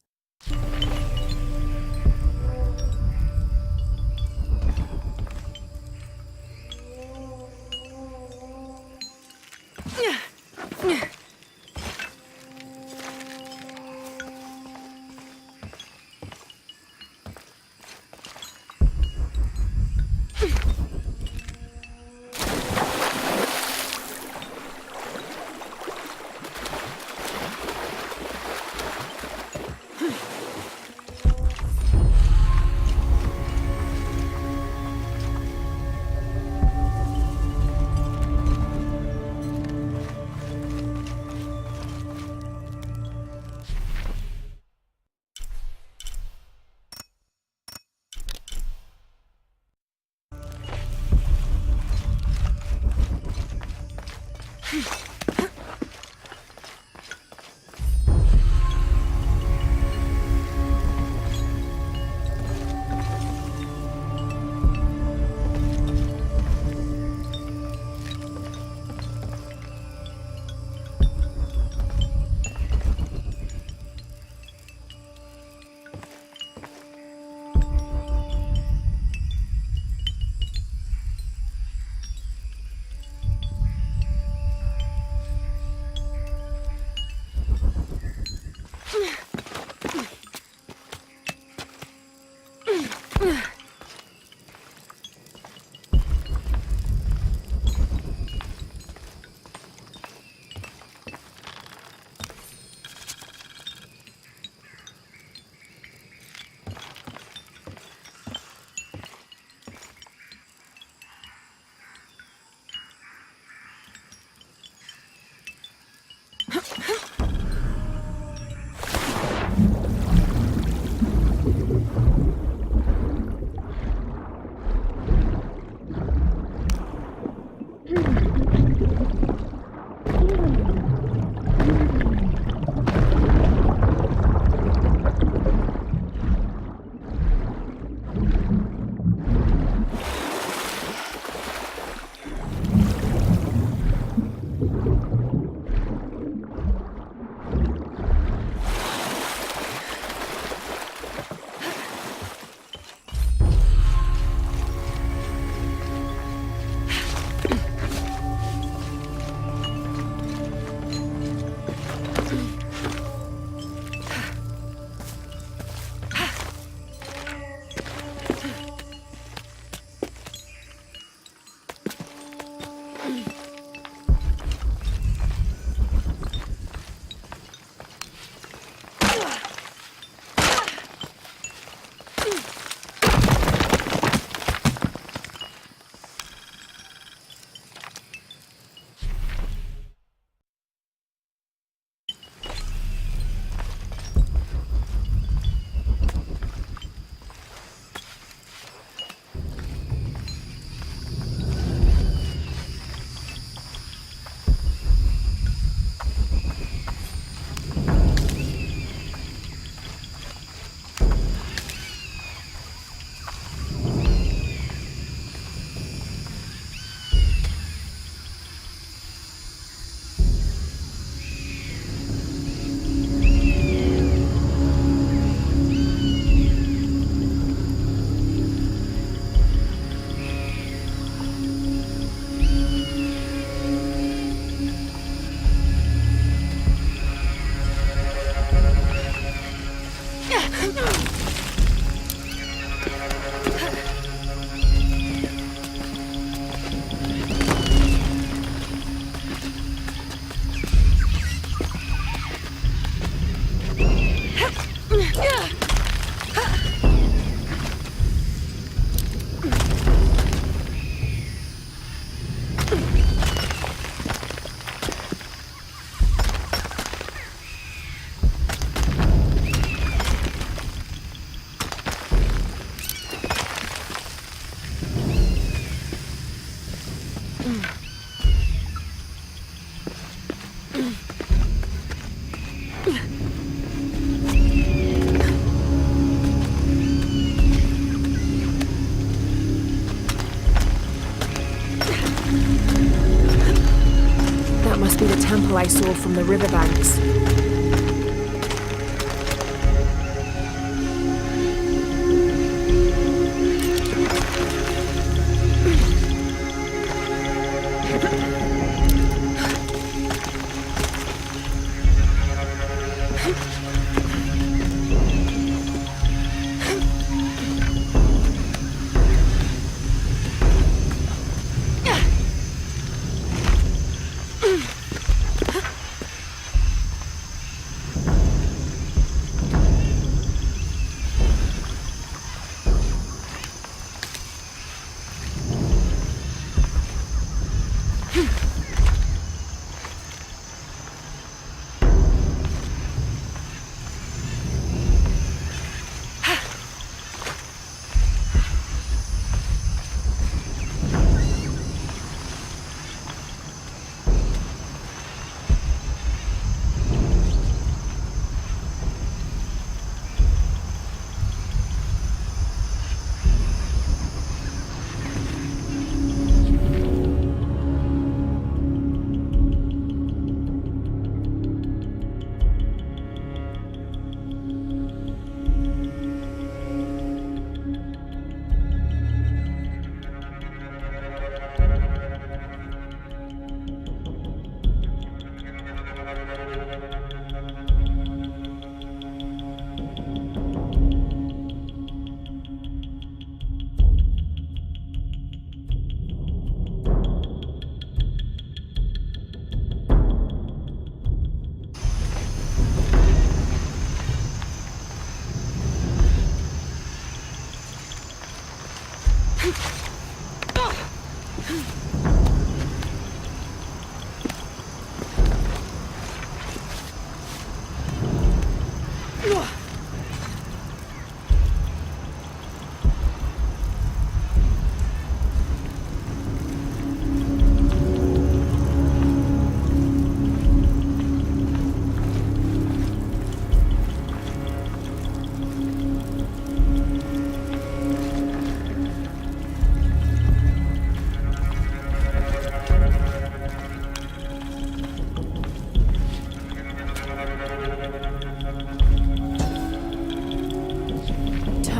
Must be the temple I saw from the riverbanks.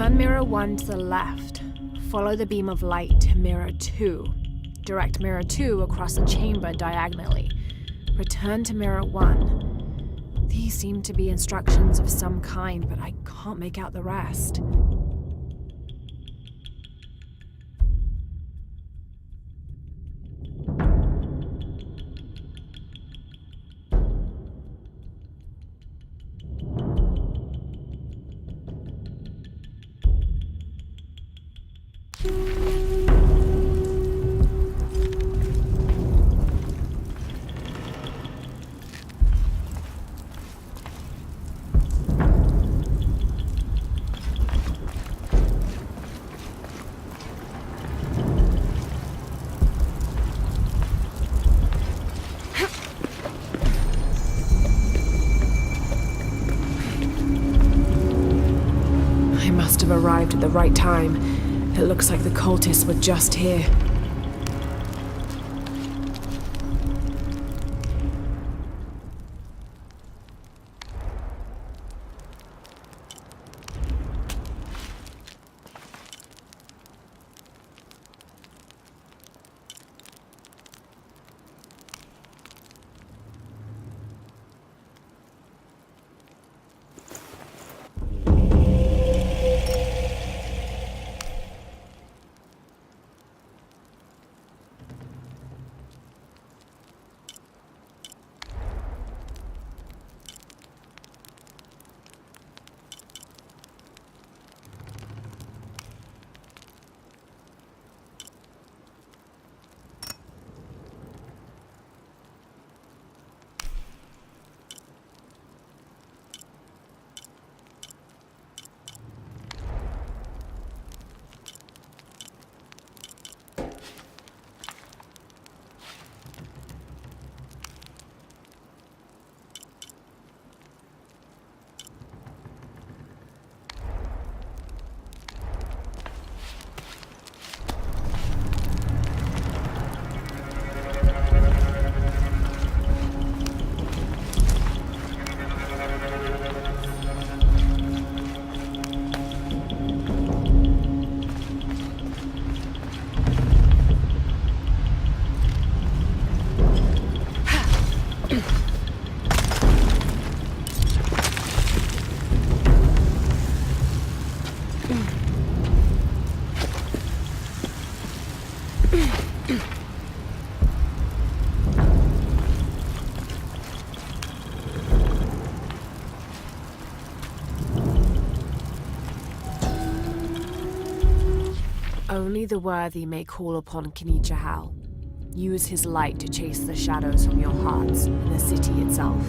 Turn mirror 1 to the left. Follow the beam of light to mirror 2. Direct mirror 2 across the chamber diagonally. Return to mirror 1. These seem to be instructions of some kind, but I can't make out the rest. I must have arrived at the right time. It looks like the cultists were just here. Only the worthy may call upon Kinichahal. Use his light to chase the shadows from your hearts and the city itself.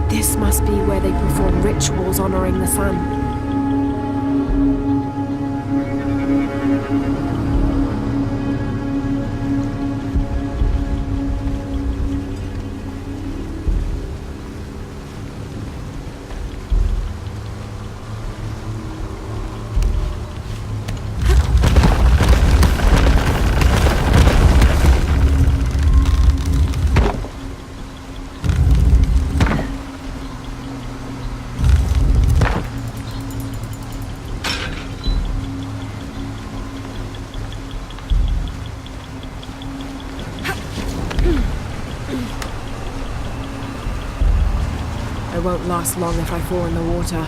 This must be where they perform rituals honoring the sun. I won't last long if I fall in the water.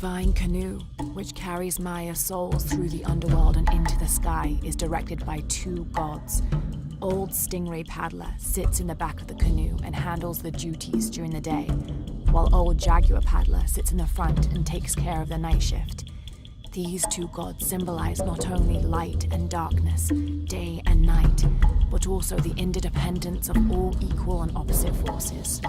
divine canoe, which carries Maya's souls through the underworld and into the sky, is directed by two gods. Old Stingray Paddler sits in the back of the canoe and handles the duties during the day, while Old Jaguar Paddler sits in the front and takes care of the night shift. These two gods symbolize not only light and darkness, day and night, but also the interdependence of all equal and opposite forces.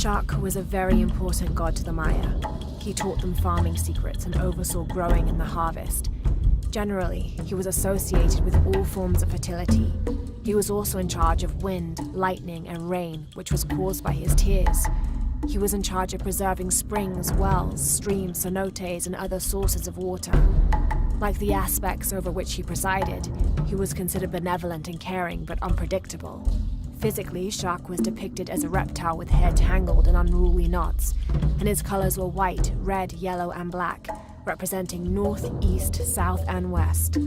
Shak was a very important god to the Maya. He taught them farming secrets and oversaw growing and the harvest. Generally, he was associated with all forms of fertility. He was also in charge of wind, lightning, and rain, which was caused by his tears. He was in charge of preserving springs, wells, streams, cenotes, and other sources of water. Like the aspects over which he presided, he was considered benevolent and caring, but unpredictable. Physically, Shak was depicted as a reptile with hair tangled in unruly knots, and his colors were white, red, yellow, and black, representing north, east, south, and west.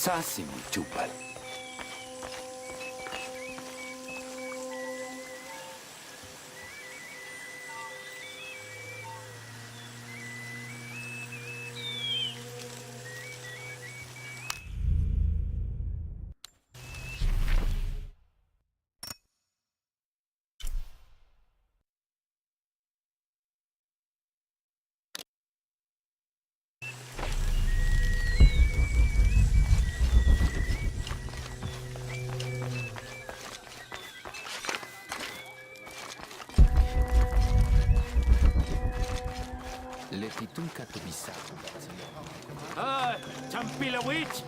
Sasimi, Chupal. Letitun katubisa. Champilawich!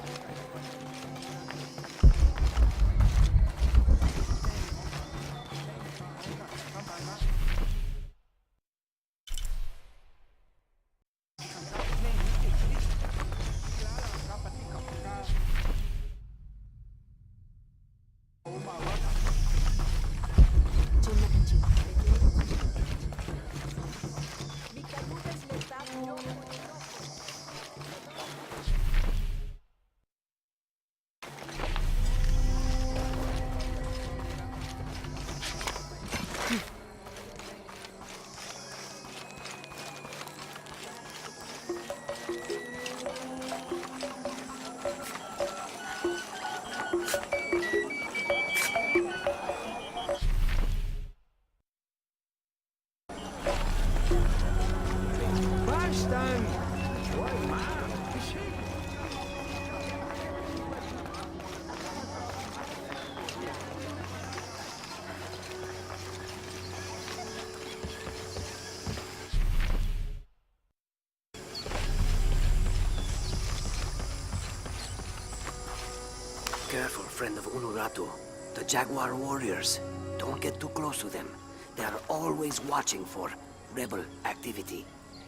careful, friend of Unuratu. The Jaguar warriors. Don't get too close to them. They are always watching for rebel activity.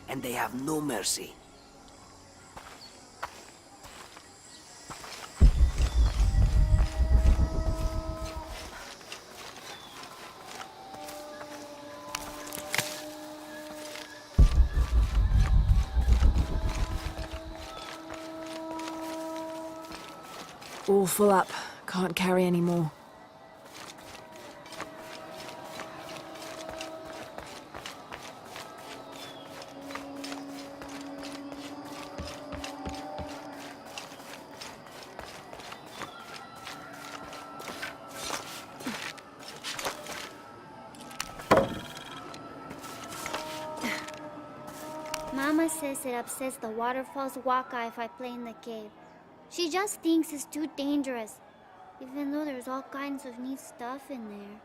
And they have no mercy. All full up. Can't carry any more. Mama says it upsets the waterfall's waka if I play in the cave. She just thinks it's too dangerous, even though there's all kinds of neat stuff in there.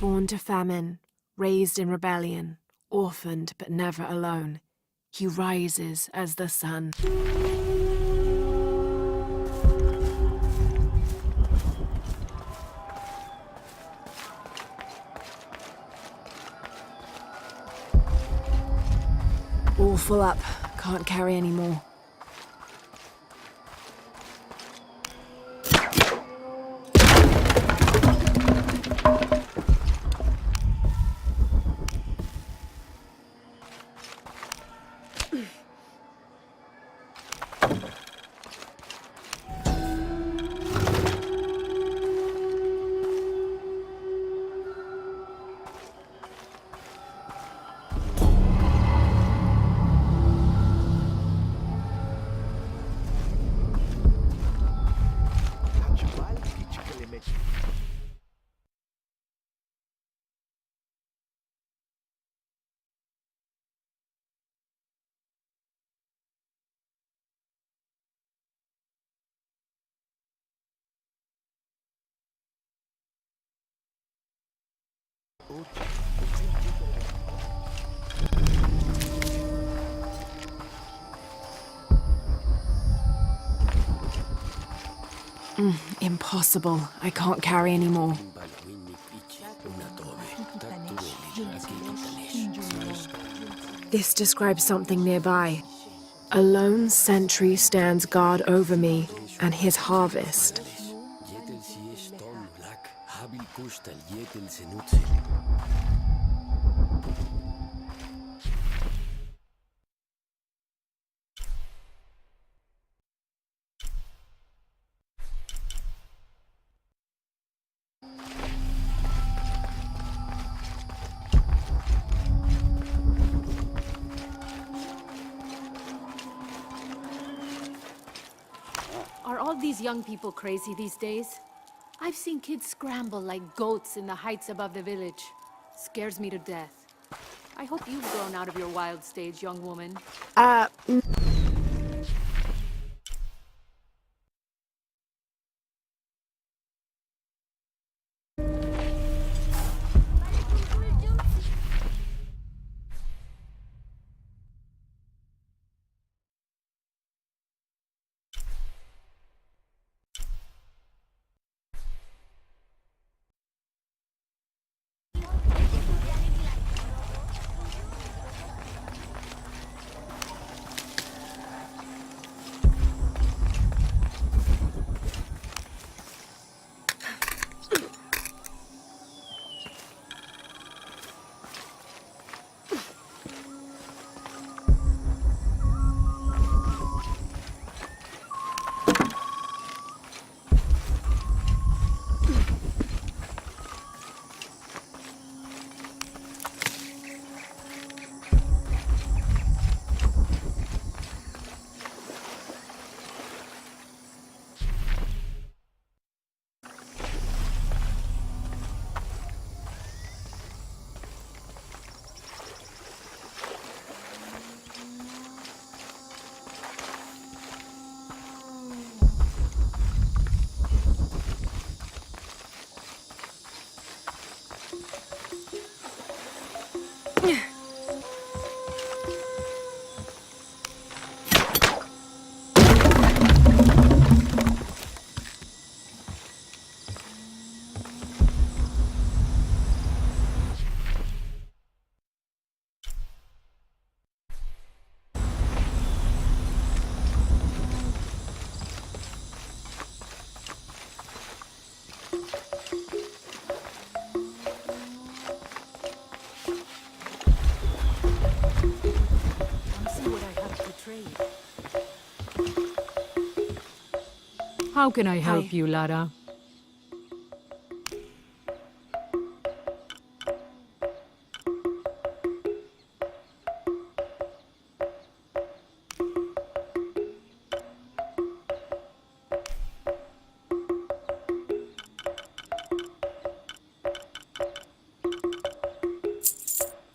Born to famine, raised in rebellion, orphaned but never alone, he rises as the sun. All full up. Can't carry any more. Impossible. I can't carry any more. This describes something nearby. A lone sentry stands guard over me and his harvest. Are all these young people crazy these days? I've seen kids scramble like goats in the heights above the village. Scares me to death. I hope you've grown out of your wild stage, young woman. How can I help Hi. you, Lara?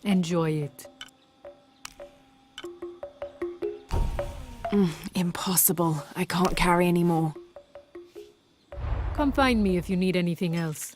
Enjoy it. Impossible. I can't carry anymore. Come find me if you need anything else.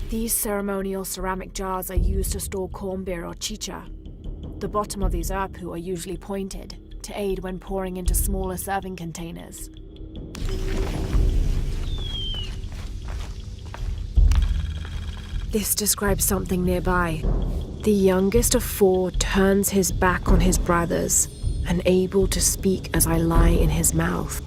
These ceremonial ceramic jars are used to store corn beer or chicha. The bottom of these erpu are usually pointed to aid when pouring into smaller serving containers. This describes something nearby. The youngest of 4 turns his back on his brothers, unable to speak as I lie in his mouth.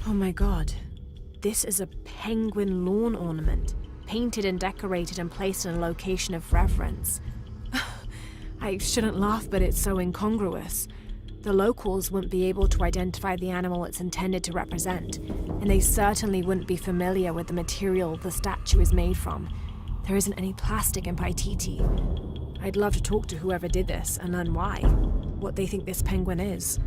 Oh my god. This is a penguin lawn ornament, painted and decorated and placed in a location of reverence. I shouldn't laugh, but it's so incongruous. The locals wouldn't be able to identify the animal it's intended to represent, and they certainly wouldn't be familiar with the material the statue is made from. There isn't any plastic in Paititi. I'd love to talk to whoever did this and learn why, what they think this penguin is.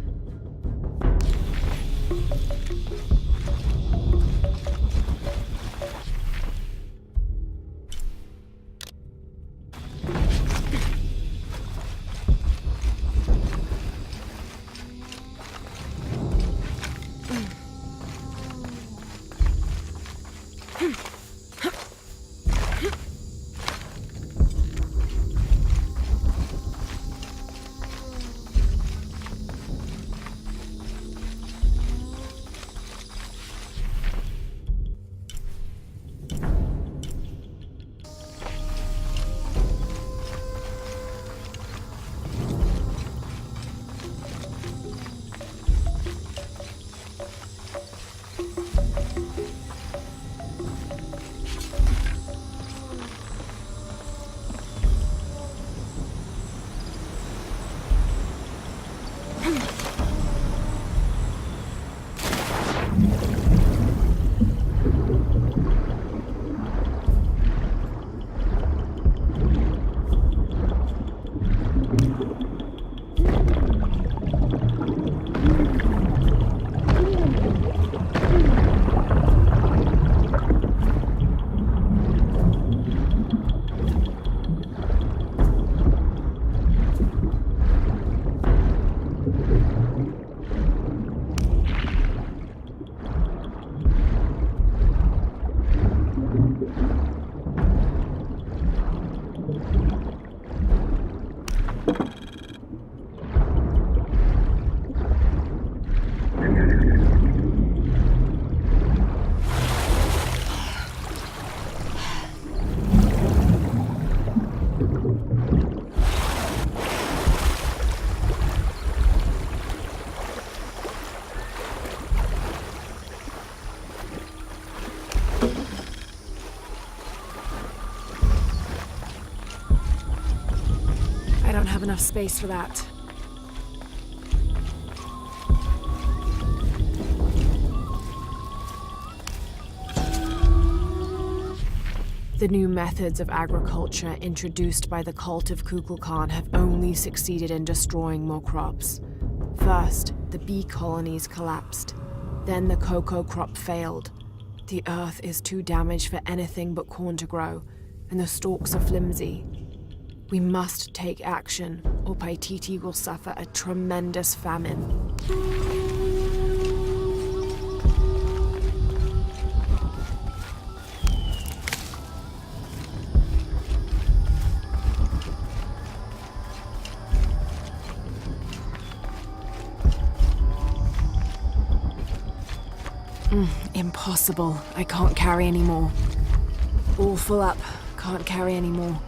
have enough space for that. The new methods of agriculture introduced by the cult of Kukulkan have only succeeded in destroying more crops. First, the bee colonies collapsed. Then the cocoa crop failed. The earth is too damaged for anything but corn to grow, and the stalks are flimsy. We must take action, or Paititi will suffer a tremendous famine. Impossible. I can't carry anymore. All full up. Can't carry anymore.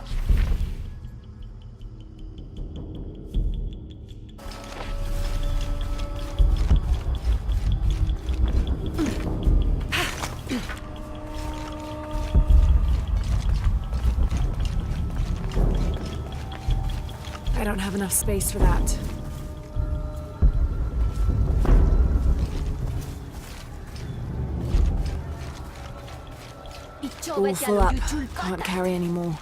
I don't have enough space for that. All full up. Can't carry anymore.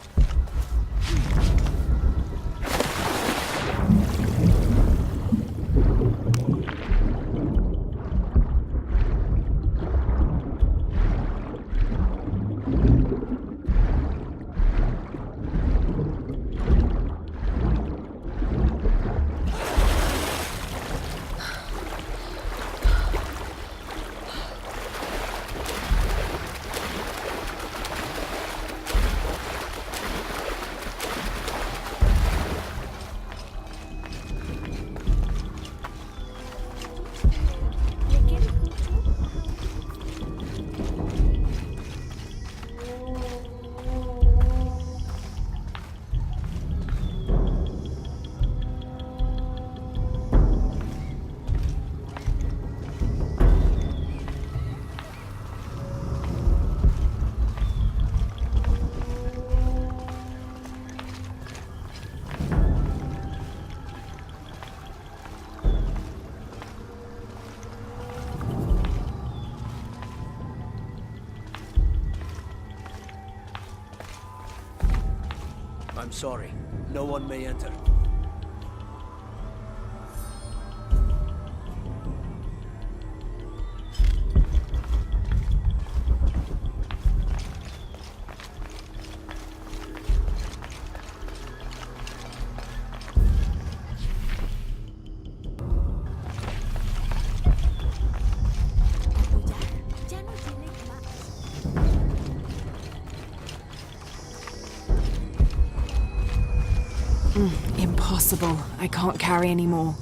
I'm sorry. No one may enter. Impossible. I can't carry anymore.